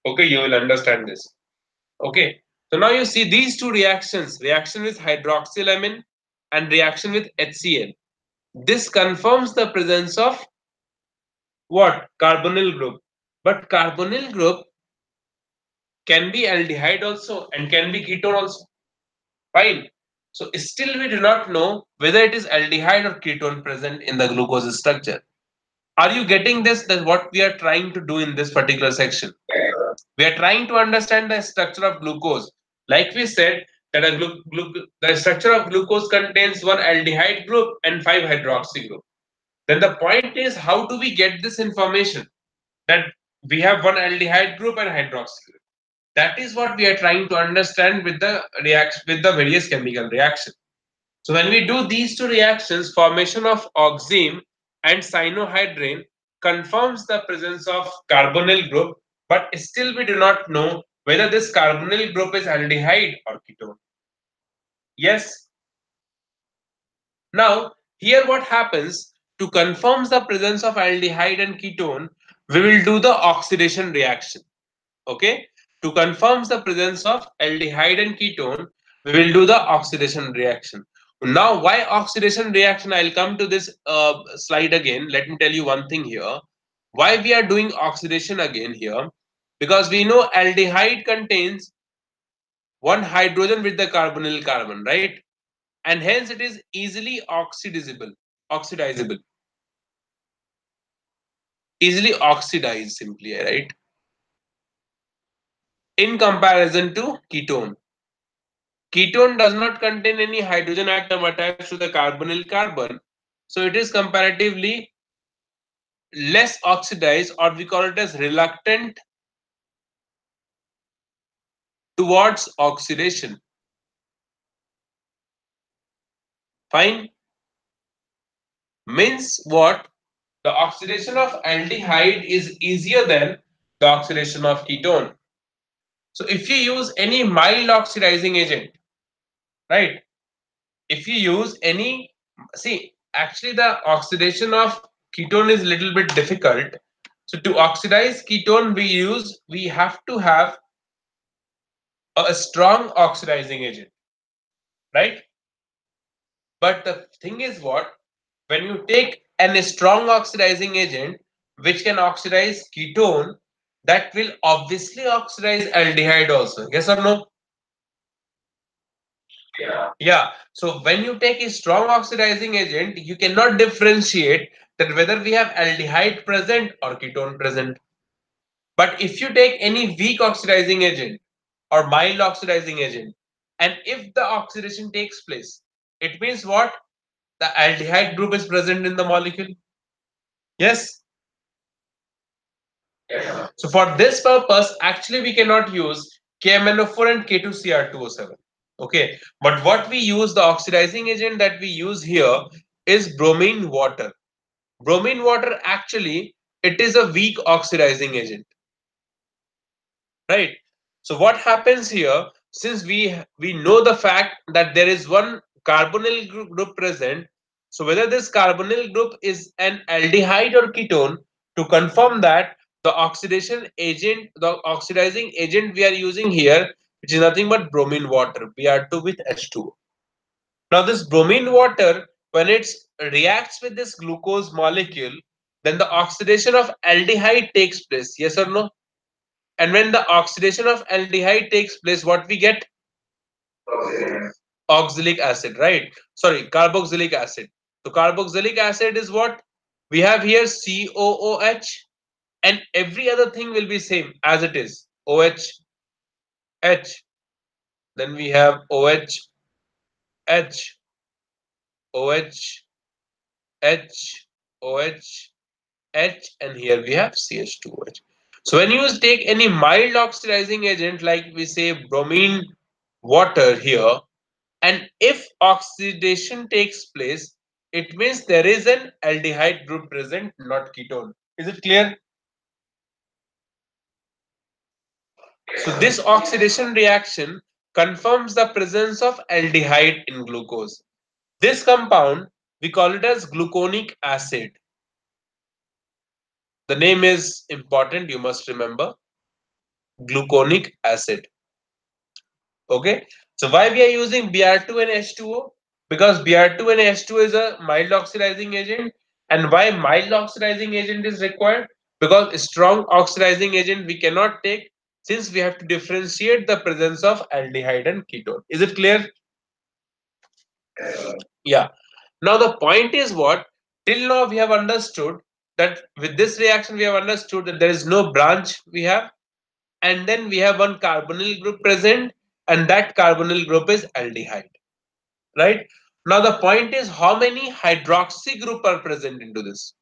Okay, you will understand this. Okay, so now you see these two reactions, reaction with hydroxylamine and reaction with HCl. This confirms the presence of what? Carbonyl group. But carbonyl group can be aldehyde also and can be ketone also. Fine. So still we do not know whether it is aldehyde or ketone present in the glucose structure. Are you getting this? That what we are trying to do in this particular section. We are trying to understand the structure of glucose. Like we said, that the structure of glucose contains one aldehyde group and five hydroxy group. Then the point is, how do we get this information that we have one aldehyde group and hydroxy group? That is what we are trying to understand with the reaction with the various chemical reactions. So when we do these two reactions, formation of oxime and cyanohydrin confirms the presence of carbonyl group, but still we do not know whether this carbonyl group is aldehyde or ketone. Yes. Now, here what happens, to confirm the presence of aldehyde and ketone, we will do the oxidation reaction. Okay, to confirm the presence of aldehyde and ketone, we will do the oxidation reaction. Now, why oxidation reaction? I'll come to this slide again. Let me tell you one thing here. Why we are doing oxidation again here? Because we know aldehyde contains one hydrogen with the carbonyl carbon, right? And hence it is easily oxidizable, easily oxidized simply, right? In comparison to ketone. Ketone does not contain any hydrogen atom attached to the carbonyl carbon, so it is comparatively less oxidized, or we call it as reluctant towards oxidation. Fine. Means what? The oxidation of aldehyde is easier than the oxidation of ketone. So if you use any mild oxidizing agent, right? If you use any, see, actually the oxidation of ketone is a little bit difficult. So to oxidize ketone, we have to have a strong oxidizing agent, right? But the thing is what, when you take a strong oxidizing agent which can oxidize ketone, that will obviously oxidize aldehyde also. Yes or no? Yeah. So when you take a strong oxidizing agent, you cannot differentiate that whether we have aldehyde present or ketone present. But if you take any weak oxidizing agent or mild oxidizing agent, and if the oxidation takes place, it means what? The aldehyde group is present in the molecule. Yes. So for this purpose, actually we cannot use KMnO4 and K2Cr2O7. Okay. But what we use, the oxidizing agent that we use here is bromine water. Bromine water, actually it is a weak oxidizing agent. Right. So what happens here, since we know the fact that there is one carbonyl group present, so whether this carbonyl group is an aldehyde or ketone, to confirm that, the oxidation agent, the oxidizing agent we are using here, which is nothing but bromine water, Br2 with H2O. Now this bromine water, when it reacts with this glucose molecule, then the oxidation of aldehyde takes place. Yes or no? And when the oxidation of aldehyde takes place, what we get? Oxalic acid, right? Sorry, carboxylic acid. So carboxylic acid is what? We have here COOH, and every other thing will be same as it is. OH, H. Then we have OH, H, OH, H, OH, H, and here we have CH2OH. So when you take any mild oxidizing agent, like we say bromine water here, and if oxidation takes place, it means there is an aldehyde group present, not ketone. Is it clear? So this oxidation reaction confirms the presence of aldehyde in glucose. This compound, we call it as gluconic acid. The name is important, you must remember, gluconic acid. Okay, so why we are using Br2 and H2O? Because Br2 and H2O is a mild oxidizing agent. And why mild oxidizing agent is required? Because a strong oxidizing agent we cannot take, since we have to differentiate the presence of aldehyde and ketone. Is it clear? Yeah. Now the point is what? Till now we have understood that with this reaction we have understood that there is no branch we have, and then we have one carbonyl group present, and that carbonyl group is aldehyde. Right? Now the point is how many hydroxy group are present into this?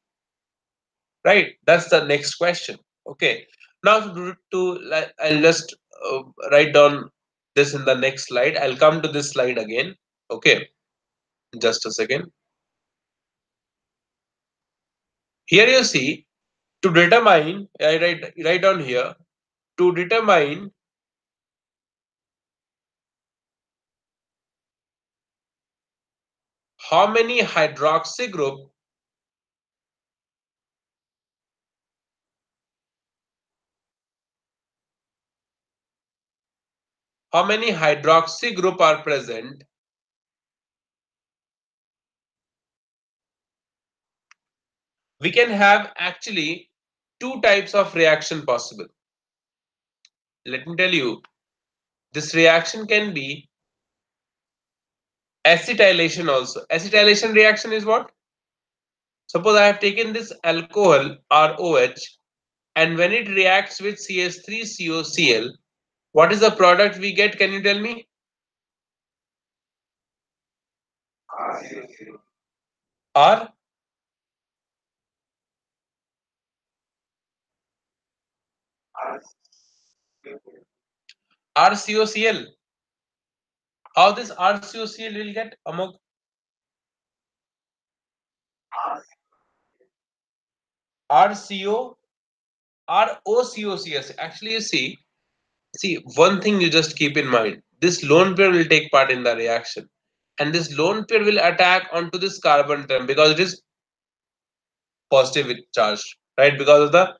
Right? That's the next question. Okay. Now I'll just write down this in the next slide. I'll come to this slide again. Okay. Just a second. Here you see to determine, I write down here, to determine how many hydroxy group are present, we can have actually two types of reaction possible. Let me tell you, this reaction can be acetylation also. Acetylation reaction is what? Suppose I have taken this alcohol ROH, and when it reacts with CH3COCl, what is the product we get? Can you tell me? R RCOCl. How this RCOCl will get among RCO ROCOCS? Actually, you see one thing you just keep in mind. This lone pair will take part in the reaction, and this lone pair will attack onto this carbon atom because it is positive charge, right? Because of the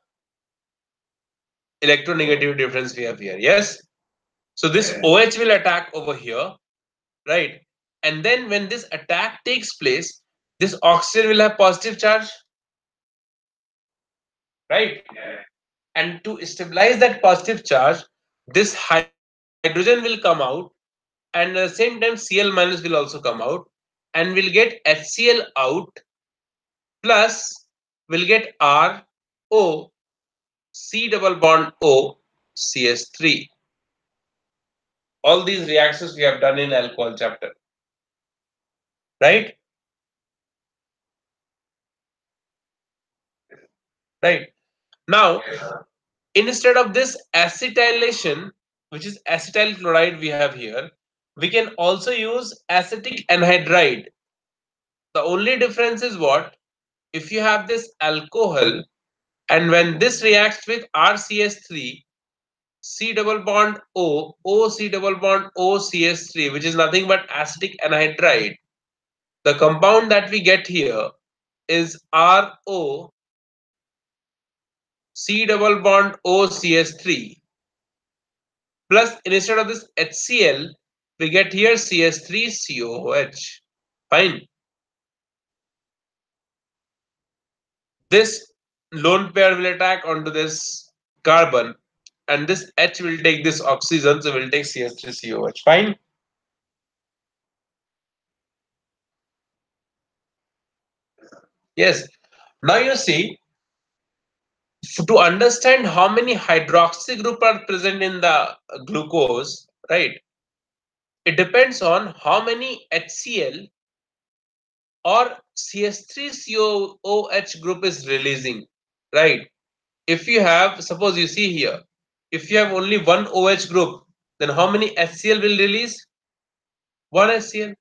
electronegative difference we have here. Yes. So this OH will attack over here, right? And then when this attack takes place, this oxygen will have positive charge, right? And to stabilize that positive charge, this hydrogen will come out, and at the same time Cl minus will also come out, and we'll get HCl out, plus we'll get R O C double bond O CS3. All these reactions we have done in alcohol chapter, right? Right. Now, instead of this acetylation, which is acetyl chloride we have here, we can also use acetic anhydride. The only difference is what? If you have this alcohol, and when this reacts with RCS3, C double bond O C double bond O CS3, which is nothing but acetic anhydride. The compound that we get here is RO C double bond O CS3, plus instead of this HCl, we get here CS3COOH. Fine. This lone pair will attack onto this carbon, and this H will take this oxygen, so we'll take CS3COH. Fine. Yes. Now you see, to understand how many hydroxy group are present in the glucose, right? It depends on how many HCl or CS3COOH group is releasing, right? If you have, suppose you see here, if you have only one OH group, then how many HCl will release? One HCl,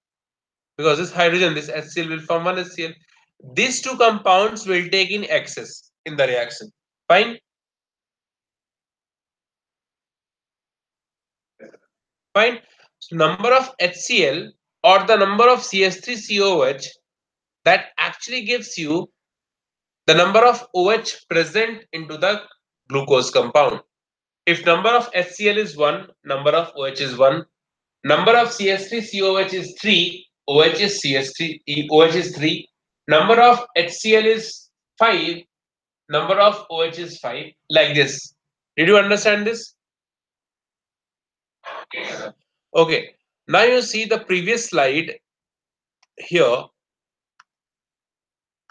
because this hydrogen, this HCl will form one HCl. These two compounds will take in excess in the reaction. Fine. Fine. So number of HCl or the number of CH3COOH, that actually gives you the number of OH present into the glucose compound. If number of HCl is 1, number of OH is 1, number of CH3COOH is 3, OH is CH3, OH is 3, number of HCl is 5, number of OH is 5, like this. Did you understand this? Okay. Now you see the previous slide here.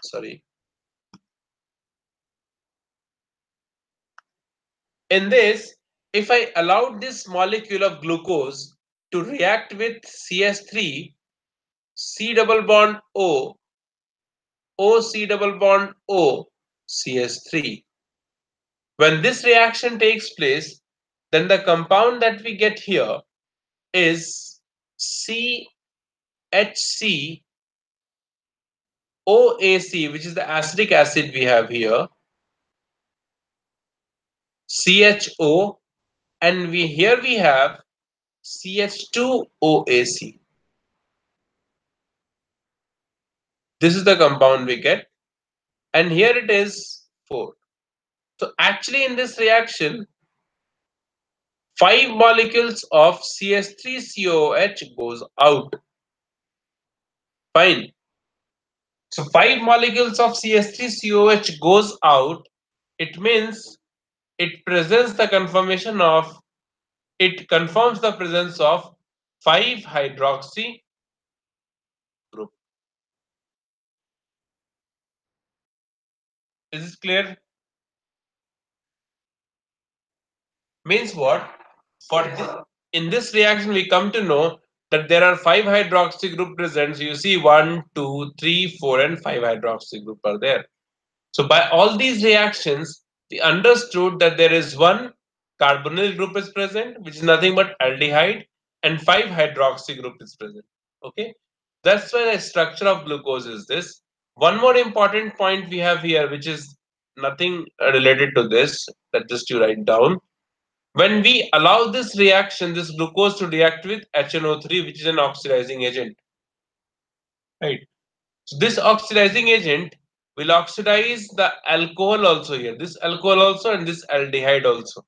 Sorry. In this, if I allowed this molecule of glucose to react with CS3, C double bond O, O C double bond O, CS3. When this reaction takes place, then the compound that we get here is CHC OAC, which is the acetic acid we have here, CHO, and here we have CH2OAC. This is the compound we get, and here it is 4. So actually in this reaction, 5 molecules of CH3COOH goes out. Fine. So 5 molecules of CH3COOH goes out. It means it presents the confirmation of, it confirms the presence of 5 hydroxy group. Is this clear? Means what? For in this reaction, we come to know that there are 5 hydroxy group present. So you see 1, 2, 3, 4, and 5 hydroxy group are there. So by all these reactions, we understood that there is one carbonyl group is present, which is nothing but aldehyde, and 5 hydroxy group is present. Okay, that's why the structure of glucose is this. One more important point we have here, which is nothing related to this, that just you write down. When we allow this reaction, this glucose to react with HNO3, which is an oxidizing agent, right? So this oxidizing agent will oxidize the alcohol also here, this alcohol also and this aldehyde also.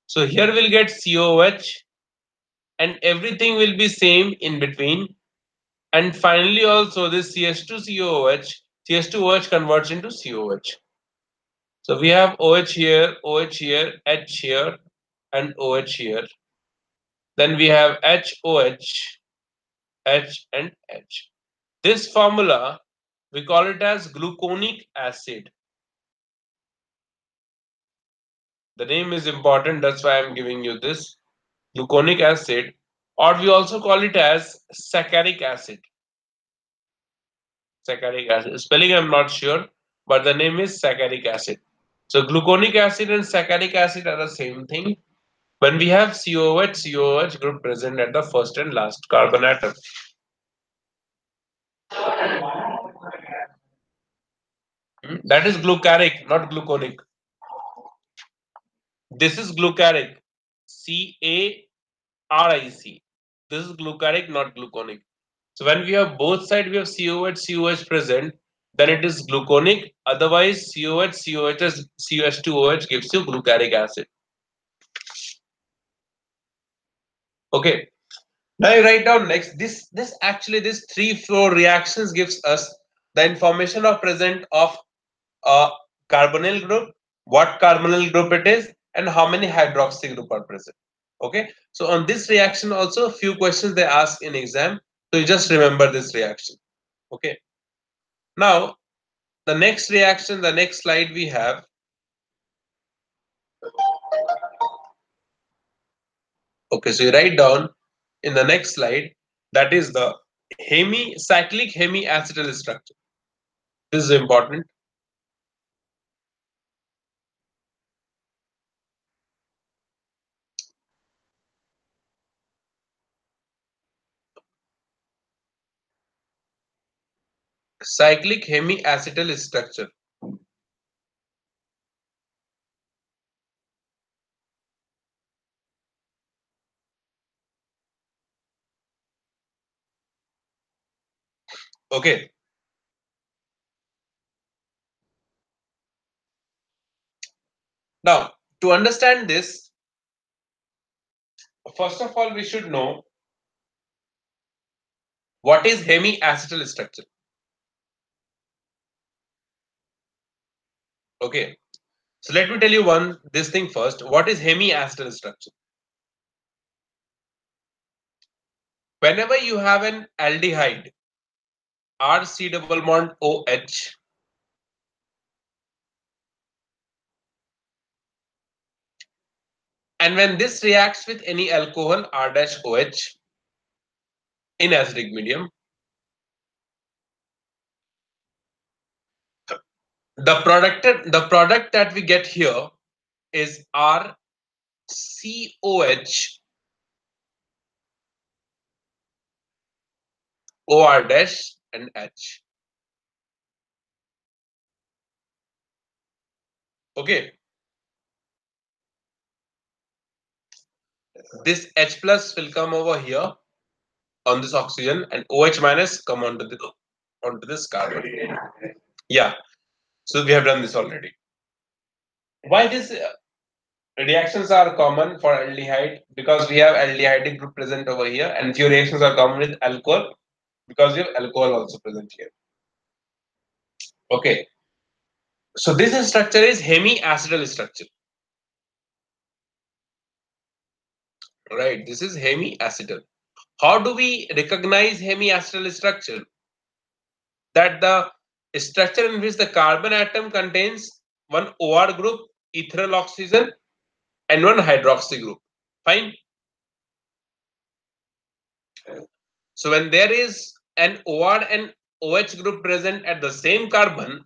So here we'll get COH and everything will be same in between. And finally also this CH2COOH, CH2OH converts into COH. So we have OH here, H here, and OH here. Then we have HOH, H and H. This formula, we call it as gluconic acid. The name is important, that's why I'm giving you this. Gluconic acid, or we also call it as saccharic acid. Saccharic acid. Spelling I'm not sure, but the name is saccharic acid. So gluconic acid and saccharic acid are the same thing. When we have COH group present at the first and last carbon atom. That is glucaric, not gluconic. This is glucaric. CARIC. This is glucaric, not gluconic. So when we have both sides, we have COH present, then it is gluconic. Otherwise, COH2OH gives you glucaric acid. Okay. Now you write down next. This actually this 3-4 reactions gives us the information of present of a carbonyl group, what carbonyl group it is, and how many hydroxy group are present. Okay. So on this reaction also a few questions they ask in exam. So you just remember this reaction. Okay. Now the next reaction, the next slide we have. Okay, so you write down in the next slide, that is the cyclic hemiacetal structure. This is important. Cyclic hemiacetal structure. Okay. Now, to understand this, first of all, we should know what is hemiacetal structure. Okay. So let me tell you this thing first. What is hemiacetal structure? Whenever you have an aldehyde, RC double bond OH, and when this reacts with any alcohol R dash OH in acidic medium, the product that we get here is RCOH OR dash and H. Okay, this H plus will come over here on this oxygen, and OH minus come onto this carbon. Yeah, so we have done this already. Why these reactions are common for aldehyde? Because we have aldehydic group present over here, and few reactions are common with alcohol because we have alcohol also present here. Okay, so this structure is hemiacetal structure. Right, this is hemiacetal. How do we recognize hemiacetal structure? That the structure in which the carbon atom contains one OR group, ethyl oxygen, and one hydroxy group. Fine. So when there is an OR and OH group present at the same carbon,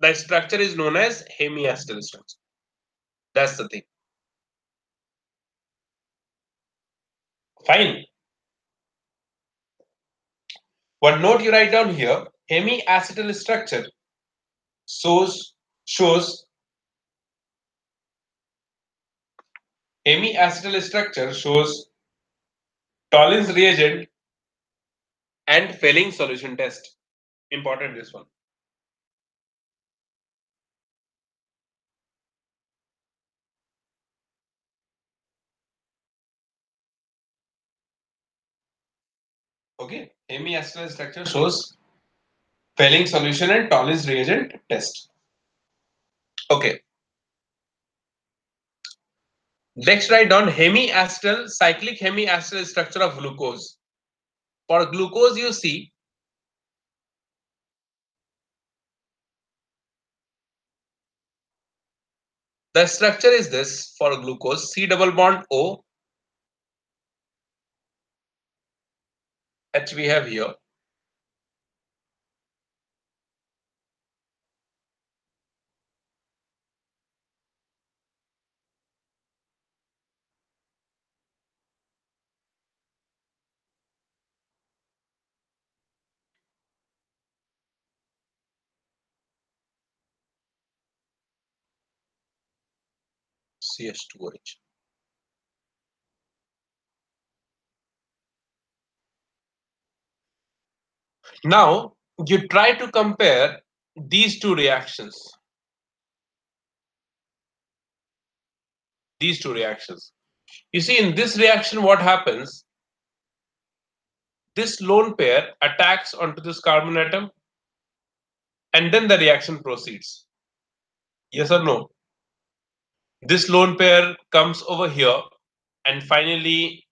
the structure is known as hemiacetal structure. That's the thing. Fine. One note you write down here: hemiacetal structure shows hemiacetal structure shows Tollens reagent and failing solution test. Important this one. Okay, hemiacetal structure shows failing solution and Tollens reagent test. Okay, next write down hemiacetal, cyclic hemiacetal structure of glucose. For glucose, you see the structure is this for glucose: C double bond O, H we have here. CH2H. Now you try to compare these two reactions. These two reactions. You see, in this reaction, what happens? This lone pair attacks onto this carbon atom, and then the reaction proceeds. Yes or no? This lone pair comes over here, and finally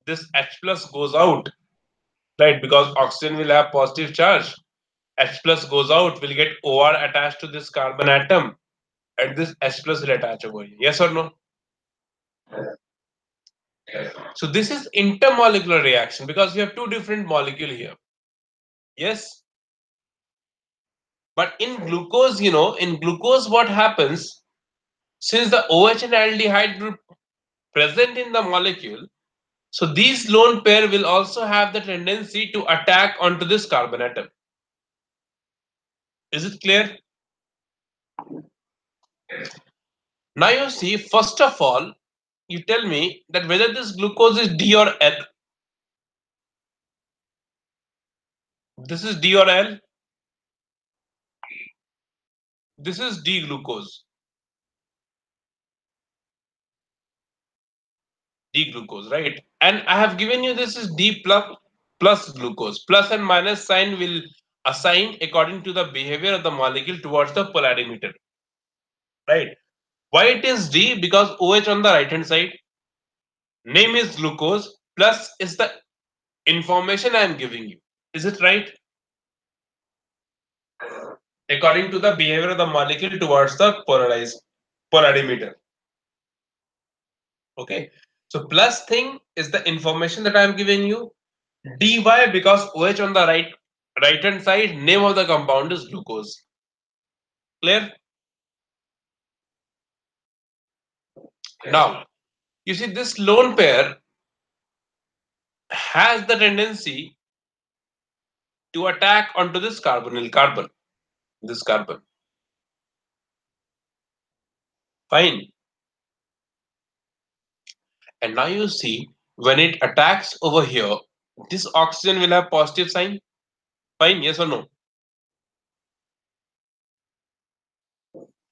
this H plus goes out, right? Because oxygen will have positive charge. H plus goes out, will get OR attached to this carbon atom, and this H plus will attach over here. Yes or no? So this is intermolecular reaction because we have two different molecule here. Yes. But in glucose, in glucose, what happens? Since the OH and aldehyde group present in the molecule, so these lone pair will also have the tendency to attack onto this carbon atom. Is it clear? Now you see, first of all, you tell me that whether this glucose is D or L. This is D or L. This is D glucose. D glucose, right? And I have given you this is D plus glucose. Plus and minus sign will assign according to the behavior of the molecule towards the polarimeter, right? Why it is D? Because OH on the right hand side, name is glucose, plus is the information I am giving you. Is it right? According to the behavior of the molecule towards the polarized polarimeter. Okay. So plus thing is the information that I am giving you. Dy because OH on the right hand side, name of the compound is glucose. Clear? Now, you see this lone pair has the tendency to attack onto this carbonyl carbon. This carbon. Fine. And now you see when it attacks over here, this oxygen will have positive sign. Fine, yes or no?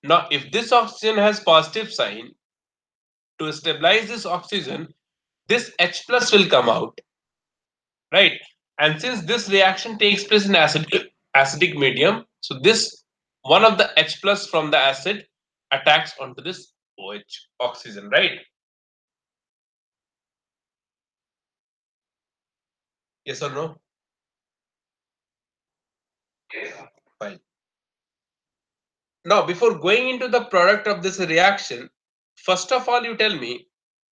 Now, if this oxygen has positive sign, to stabilize this oxygen, this H plus will come out, right? And since this reaction takes place in acidic medium, so this one of the H plus from the acid attacks onto this OH oxygen, right? Yes or no? Fine. Now, before going into the product of this reaction, first of all, you tell me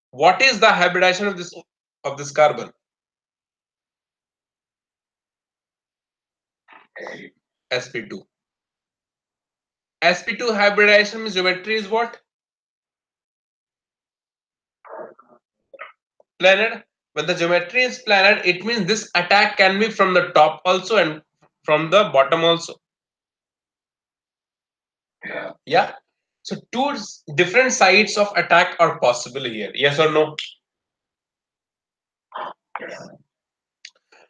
what is the hybridization of this carbon? sp2. sp2 hybridization means geometry is what? Planar. When the geometry is planar, it means this attack can be from the top also and from the bottom also. Yeah. So two different sides of attack are possible here. Yes or no?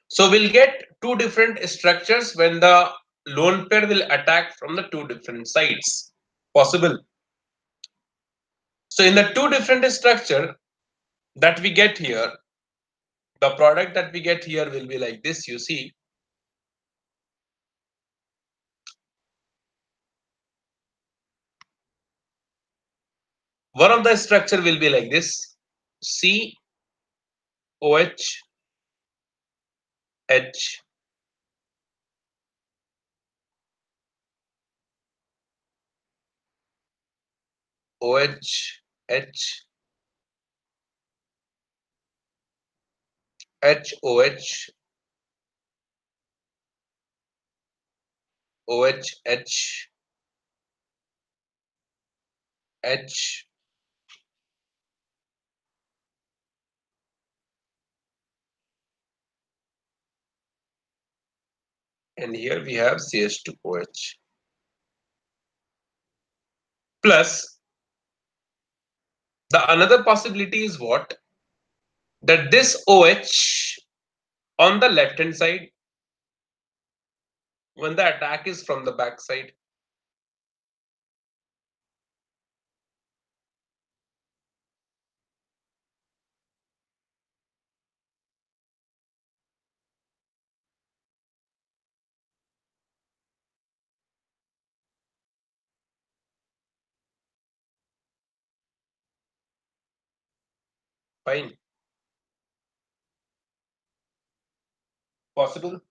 So we'll get two different structures when the lone pair will attack from the two different sides. Possible. So in the two different structure that we get here, the product that we get here will be like this. You see, one of the structure will be like this: C OH H OH H HOH OH H H, and here we have CH2OH. Plus, the another possibility is what? That this OH on the left hand side, when the attack is from the back side, fine. Possible?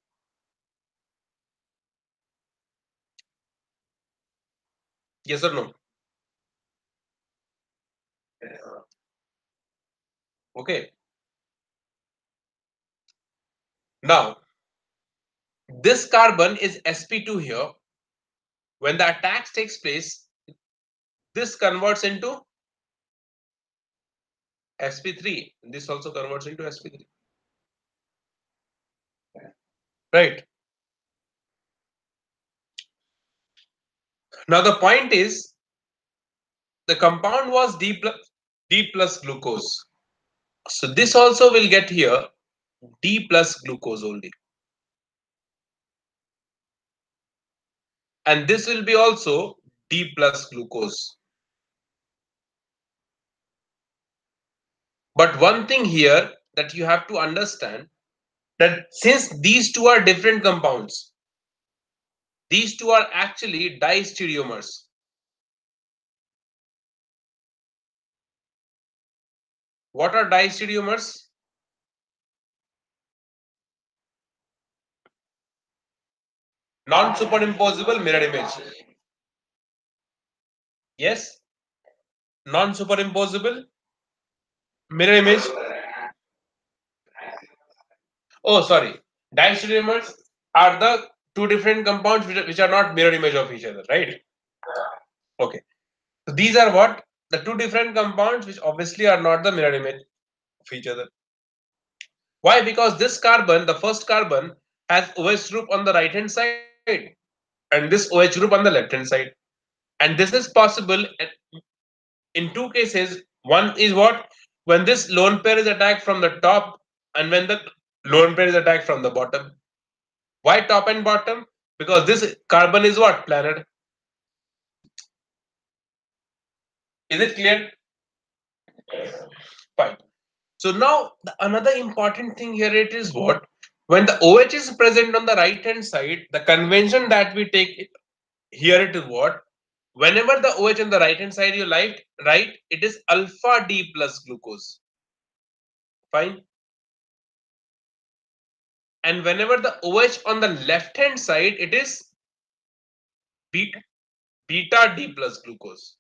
Yes or no? Okay. Now, this carbon is sp2 here. When the attack takes place, this converts into sp3. This also converts into sp3. Right. Now the point is the compound was D plus glucose. So this also will get here D plus glucose only. and this will be also D plus glucose. But one thing here that you have to understand, that since these two are different compounds, these two are actually distereomers. What are distereomers? Non-superimposable mirror image. Yes, non-superimposable mirror image. Oh, sorry. Diastereomers are the two different compounds which are not mirror image of each other, right? Okay. So these are what? The two different compounds which obviously are not the mirror image of each other. Why? Because this carbon, the first carbon, has OH group on the right hand side and this OH group on the left hand side. And this is possible in two cases. One is what? When this lone pair is attacked from the top and when the lone pair is attacked from the bottom. Why top and bottom? Because this carbon is what? Planar. Is it clear? Fine. So now another important thing here it is what? When the OH is present on the right hand side, the convention that we take here it is what? Whenever the OH on the right hand side you write, it is alpha D plus glucose. Fine. And whenever the OH on the left hand side, it is beta D plus glucose.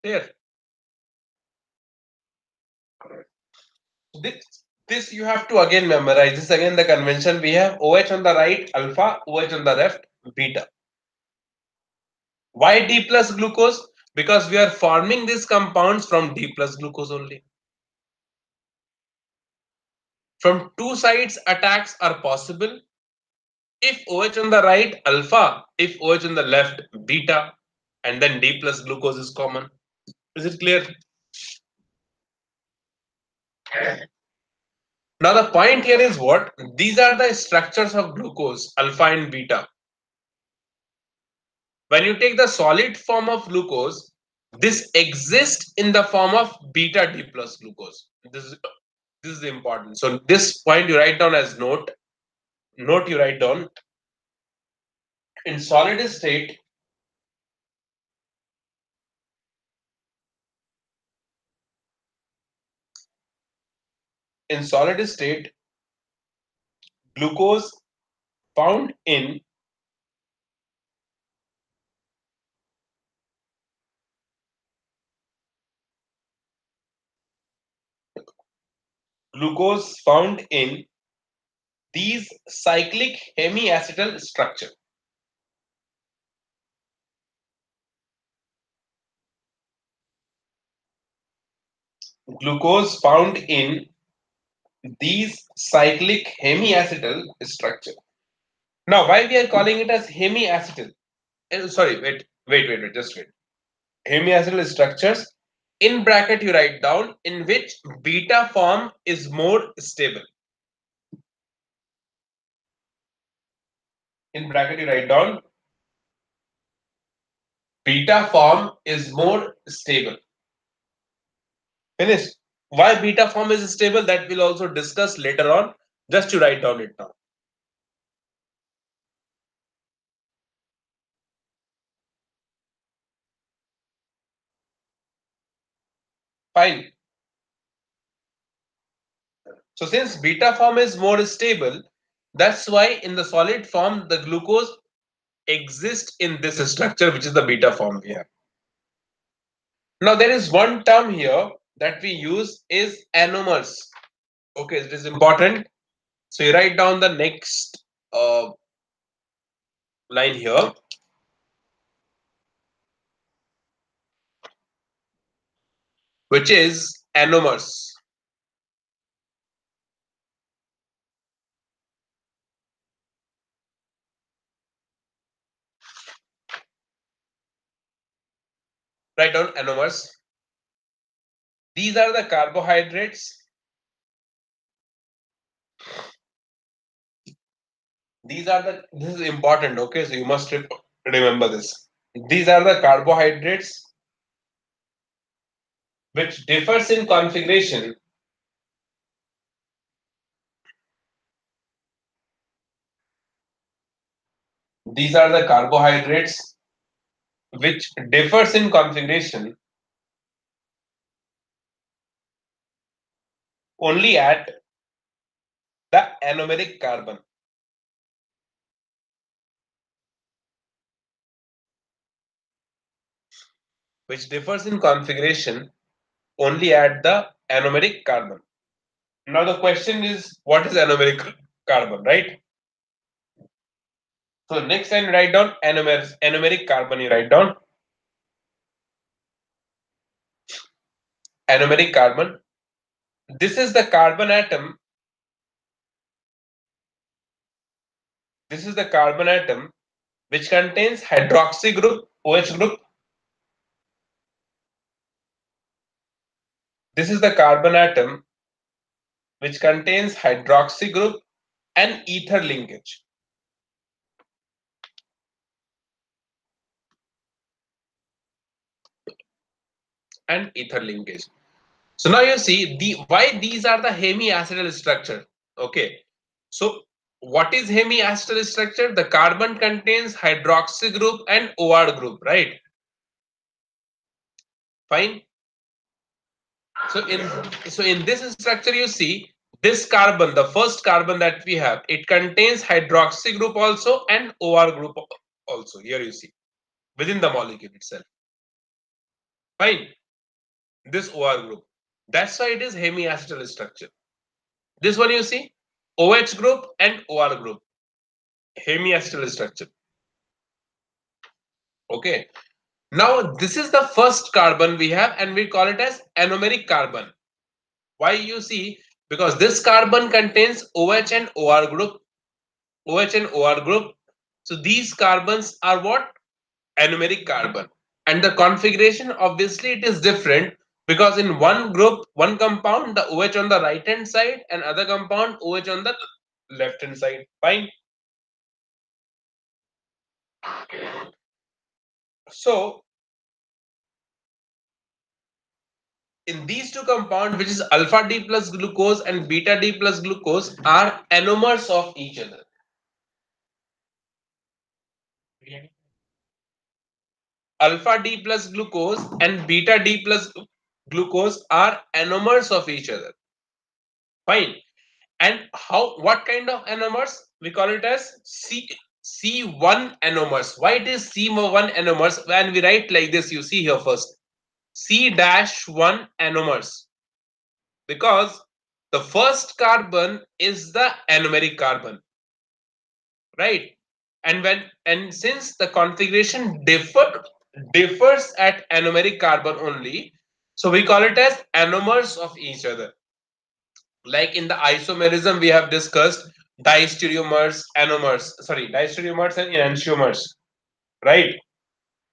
There. This you have to again memorize. This again the convention we have OH on the right, alpha, OH on the left, beta. Why D plus glucose? Because we are forming these compounds from D plus glucose only. From two sides, attacks are possible. If OH on the right, alpha, if OH on the left, beta, and then D plus glucose is common. Is it clear? Now the point here is what? These are the structures of glucose, alpha and beta. When you take the solid form of glucose, this exists in the form of beta D plus glucose. This is important. So this point you write down as note. Note you write down. In solid state, in solid state, glucose found in glucose found in these cyclic hemiacetal structure. Glucose found in these cyclic hemiacetal structure. Now, why we are calling it as hemiacetal? Sorry, wait, just wait. Hemiacetal structures. In bracket, you write down in which beta form is more stable. In bracket, you write down beta form is more stable. Finished. Why beta form is stable? That we'll also discuss later on. Just to write down it now. Fine. So since beta form is more stable, that's why in the solid form the glucose exists in this structure, which is the beta form we have. Now there is one term here that we use is anomers. Okay, it is important. So you write down the next line here. Which is anomers. Write down anomers. These are the carbohydrates. These are the, this is important, okay? So you must Remember this. These are the carbohydrates which differs in configuration. These are the carbohydrates which differs in configuration only at the anomeric carbon. Which differs in configuration only at the anomeric carbon. Now the question is, what is anomeric carbon, right? So next time you write down anomeric carbon, you write down anomeric carbon. This is the carbon atom. This is the carbon atom which contains hydroxy group, OH group. This is the carbon atom which contains hydroxy group and ether linkage. And ether linkage. So now you see why these are the hemiacetal structure. Okay. So what is hemiacetal structure? The carbon contains hydroxy group and OR group, right? Fine. So in this structure, you see this carbon, the first carbon that we have, it contains hydroxy group also and OR group also. Here you see within the molecule itself. Fine. This OR group. That's why it is hemiacetal structure. This one you see OH group and OR group. Hemiacetal structure. Okay. Now this is the first carbon we have and we call it as anomeric carbon. Why you see? Because this carbon contains OH and OR group. OH and OR group. So these carbons are what? Anomeric carbon. And the configuration, obviously it is different because in one group, one compound, the OH on the right hand side and other compound OH on the left hand side. Fine. So in these two compounds, which is alpha D plus glucose and beta D plus glucose, are anomers of each other. Alpha D plus glucose and beta D plus glucose are anomers of each other. Fine. And what kind of anomers? We call it as C1 anomers. Why it is C1 anomers? When we write like this, you see here first. C-1 anomers. Because the first carbon is the anomeric carbon. Right? And since the configuration differs at anomeric carbon only, so we call it as anomers of each other. Like in the isomerism we have discussed diastereomers, diastereomers and enantiomers, right?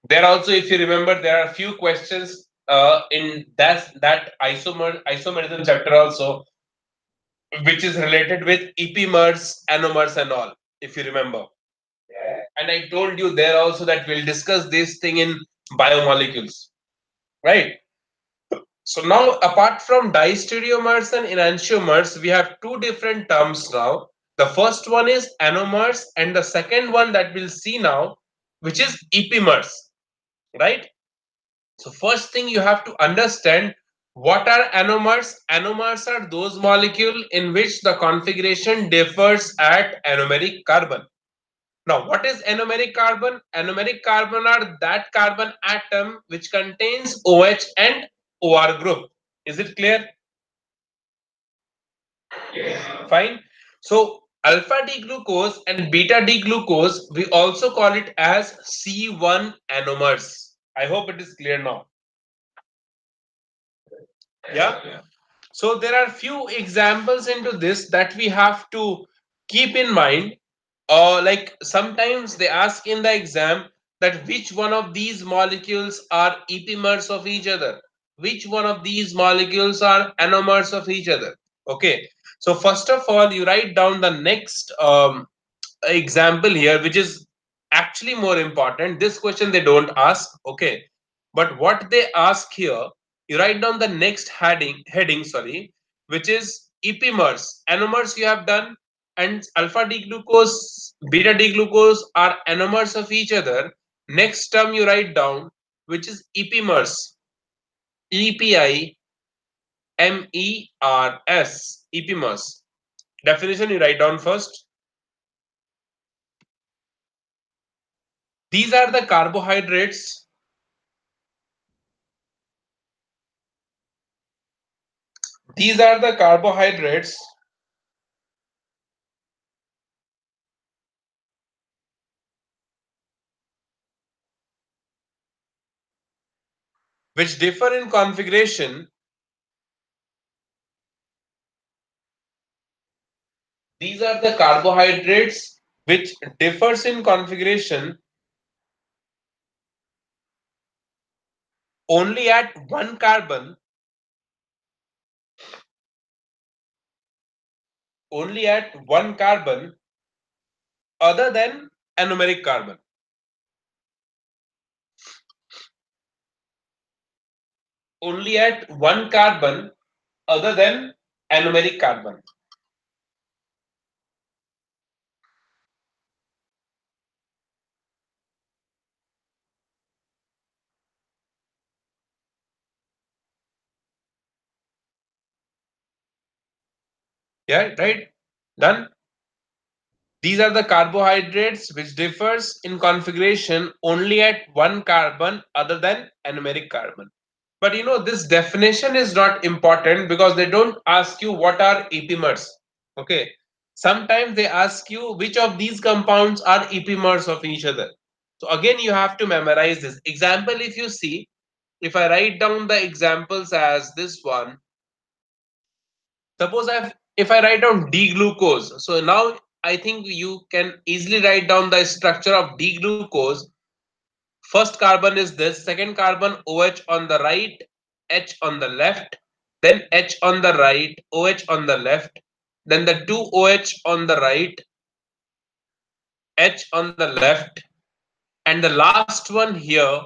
There also, if you remember, there are a few questions in that isomerism chapter also, which is related with epimers, anomers and all, if you remember. And I told you there also that we'll discuss this thing in biomolecules, right? So now, apart from diastereomers and enantiomers, we have two different terms now. The first one is anomers, and the second one that we'll see now, which is epimers, right? So first thing you have to understand, what are anomers? Anomers are those molecules in which the configuration differs at anomeric carbon. Now, what is anomeric carbon? Anomeric carbon are that carbon atom which contains OH and OR group. Is it clear? Fine. So alpha D glucose and beta D glucose, we also call it as C1 anomers. I hope it is clear now. Yeah. So there are few examples into this that we have to keep in mind. Like sometimes they ask in the exam that which one of these molecules are epimers of each other, which one of these molecules are anomers of each other. Okay, so first of all, you write down the next example here, which is actually more important. This question they don't ask, okay? But what they ask here, you write down the next heading, sorry, which is epimers. Anomers you have done, and alpha D glucose, beta D glucose are anomers of each other. Next term you write down, which is epimers. EPIMERS, epimers. Definition you write down first. These are the carbohydrates. These are the carbohydrates which differ in configuration. These are the carbohydrates which differs in configuration only at one carbon, only at one carbon other than anomeric carbon. Only at one carbon other than anomeric carbon. Yeah, right? Done. These are the carbohydrates which differs in configuration only at one carbon other than anomeric carbon. But you know, this definition is not important because they don't ask you what are epimers. Okay. Sometimes they ask you which of these compounds are epimers of each other. So again, you have to memorize this. Example, if you see, if I write down the examples as this one, suppose if I write down D-glucose. So now I think you can easily write down the structure of D-glucose. First carbon is this, second carbon OH on the right, H on the left, then H on the right, OH on the left, then the two OH on the right, H on the left, and the last one here,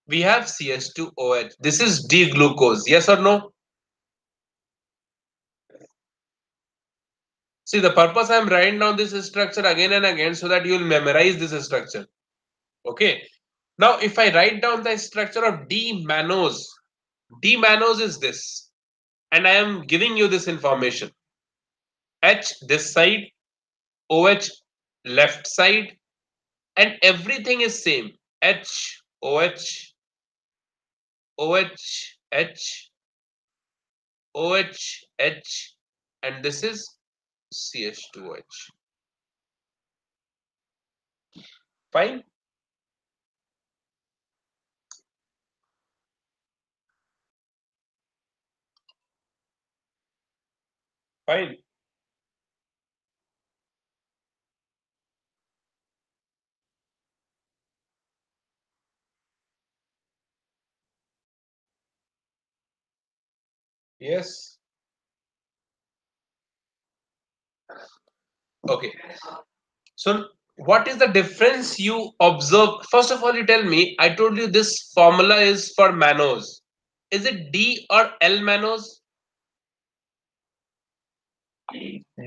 we have CH2OH. This is D-glucose, yes or no? See, the purpose I am writing down this structure again and again so that you will memorize this structure. Okay. Now, if I write down the structure of D-mannose, D-mannose is this. And I am giving you this information. H this side, OH left side, and everything is same. H, OH, OH, H, OH, H, and this is CH2OH. Fine? Fine. Yes. Okay. So what is the difference you observe? First of all, you tell me, I told you this formula is for mannose. Is it D or L mannose?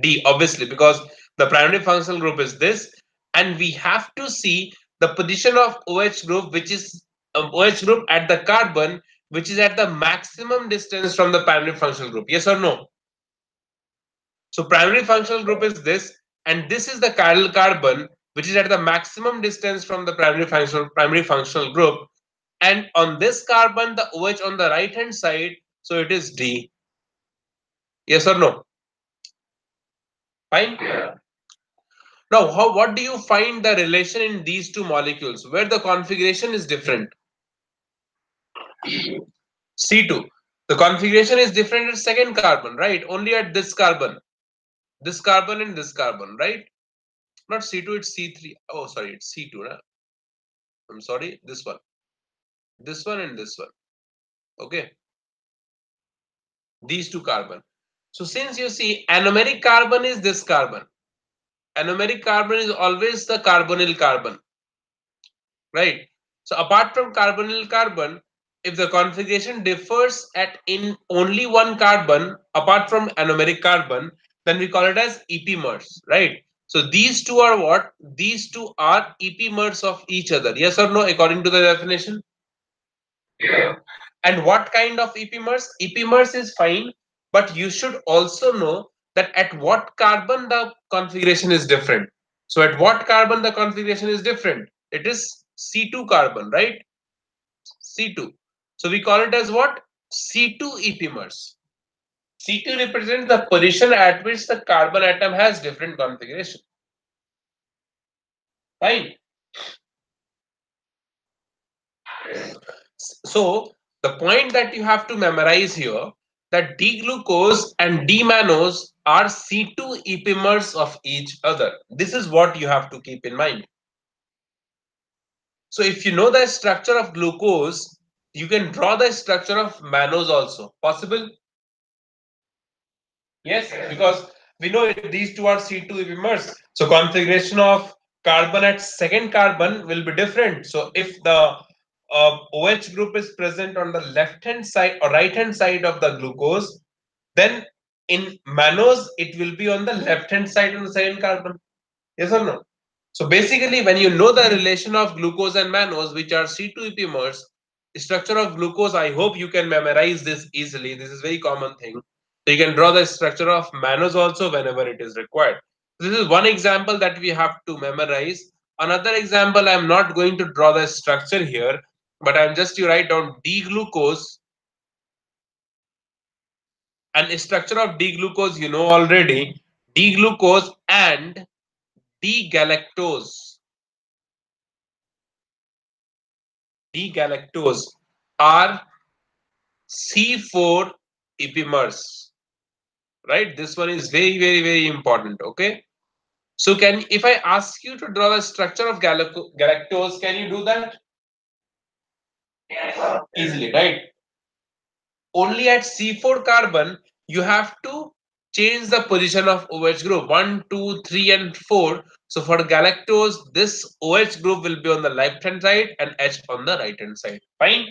D, obviously, because the primary functional group is this, and we have to see the position of OH group, which is OH group at the carbon, which is at the maximum distance from the primary functional group. Yes or no? So primary functional group is this, and this is the chiral carbon, which is at the maximum distance from the primary functional group. And on this carbon, the OH on the right hand side, so it is D. Yes or no? Fine. Now, what do you find the relation in these two molecules where the configuration is different? C2. The configuration is different at second carbon, right? Only at this carbon and this carbon, right? Not C2, it's C3. Oh, sorry, it's C2. Right? I'm sorry, this one and this one. Okay, these two carbon. So since you see anomeric carbon is this carbon, anomeric carbon is always the carbonyl carbon. right? So apart from carbonyl carbon, if the configuration differs at in only one carbon apart from anomeric carbon, then we call it as epimers, right? So these two are what? These two are epimers of each other. Yes or no, according to the definition? Yeah. And what kind of epimers? Epimers is fine, but you should also know that at what carbon the configuration is different. So at what carbon the configuration is different? It is C2 carbon, right? C2. So we call it as what? C2 epimers. C2 represents the position at which the carbon atom has different configuration. Fine. So the point that you have to memorize here, that D-glucose and D-mannose are C2 epimers of each other. This is what you have to keep in mind. So if you know the structure of glucose, you can draw the structure of mannose also. Possible? Yes, because we know these two are C2 epimers. So configuration of carbon at second carbon will be different. So if the OH group is present on the left hand side or right hand side of the glucose, then in mannose it will be on the left hand side of the second carbon. Yes or no? So basically, when you know the relation of glucose and mannose, which are C2 epimers, structure of glucose, I hope you can memorize this easily. This is very common thing. So you can draw the structure of mannose also whenever it is required. This is one example that we have to memorize. Another example, I'm not going to draw the structure here, but I'm just to write down D-glucose, and structure of D-glucose you know already. D-glucose and D-galactose. D-galactose are C4 epimers, right? This one is very, very, very important. Okay. So can if I ask you to draw the structure of galactose, can you do that? Easily, right? Only at C4 carbon, you have to change the position of OH group 1, 2, 3, and 4. So for galactose, this OH group will be on the left hand side and H on the right hand side. Fine.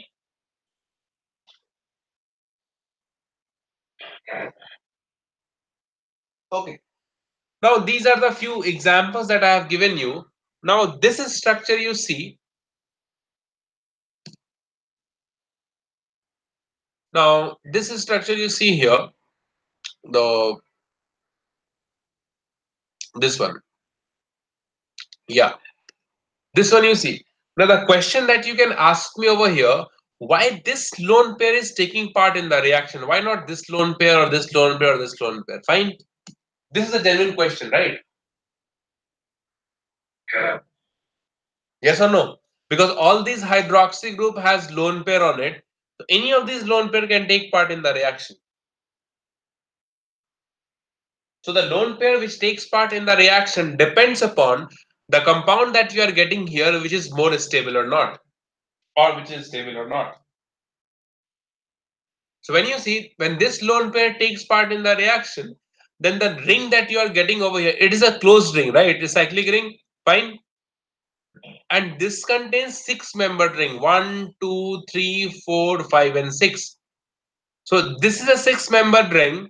Okay. Now these are the few examples that I have given you. Now this is structure you see. Now this is structure you see here. The this one. Yeah. This one you see. Now the question that you can ask me over here, why this lone pair is taking part in the reaction? Why not this lone pair or this lone pair or this lone pair? Fine. This is a genuine question, right? Yeah. Yes or no? Because all these hydroxy group has lone pair on it. So any of these lone pair can take part in the reaction. So the lone pair which takes part in the reaction depends upon the compound that you are getting here, which is more stable or not, or which is stable or not. So when you see, when this lone pair takes part in the reaction, then the ring that you are getting over here, it is a closed ring, right? It is cyclic ring, fine. And this contains six-membered ring, 1, 2, 3, 4, 5, and 6. So this is a six-membered ring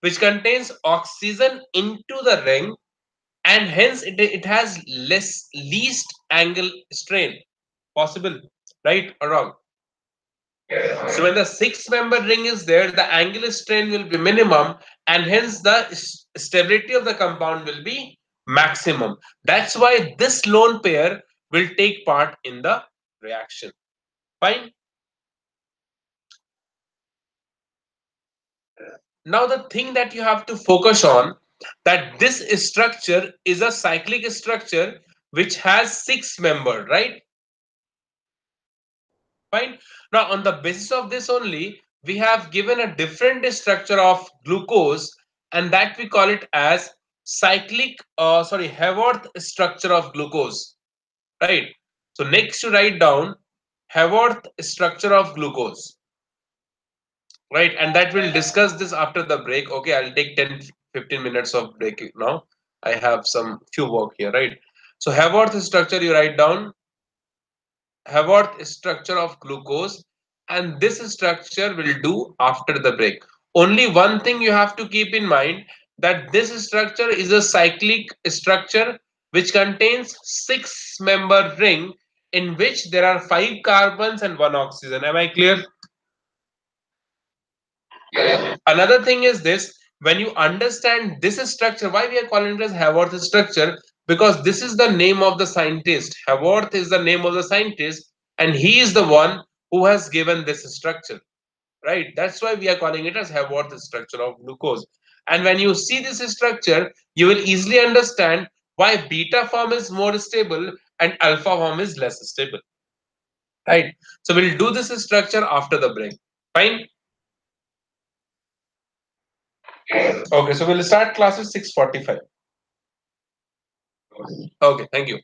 which contains oxygen into the ring, and hence it has least angle strain possible, right or wrong? So when the six-membered ring is there, the angular strain will be minimum, and hence the stability of the compound will be maximum. That's why this lone pair will take part in the reaction. Fine. Now the thing that you have to focus on, that this structure is a cyclic structure which has six member, right? Fine. Now on the basis of this only, we have given a different structure of glucose, and that we call it as Haworth structure of glucose, right? So next to write down Haworth structure of glucose. Right, and that we'll discuss this after the break. Okay, I'll take 10-15 minutes of break now. I have some few work here, right? So Haworth structure you write down. Haworth structure of glucose, and this structure will do after the break. Only one thing you have to keep in mind, that this structure is a cyclic structure which contains six-member ring in which there are five carbons and one oxygen. Am I clear? Another thing is this: when you understand this structure, why we are calling it as Haworth structure? Because this is the name of the scientist. Haworth is the name of the scientist, and he is the one who has given this structure, right? That's why we are calling it as Haworth structure of glucose. And when you see this structure, you will easily understand why beta form is more stable and alpha form is less stable, right? So we'll do this structure after the break. Fine. Okay, so we'll start class at 6:45. Okay, thank you.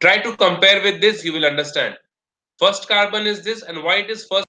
Try to compare with this, you will understand. First carbon is this, and why it is first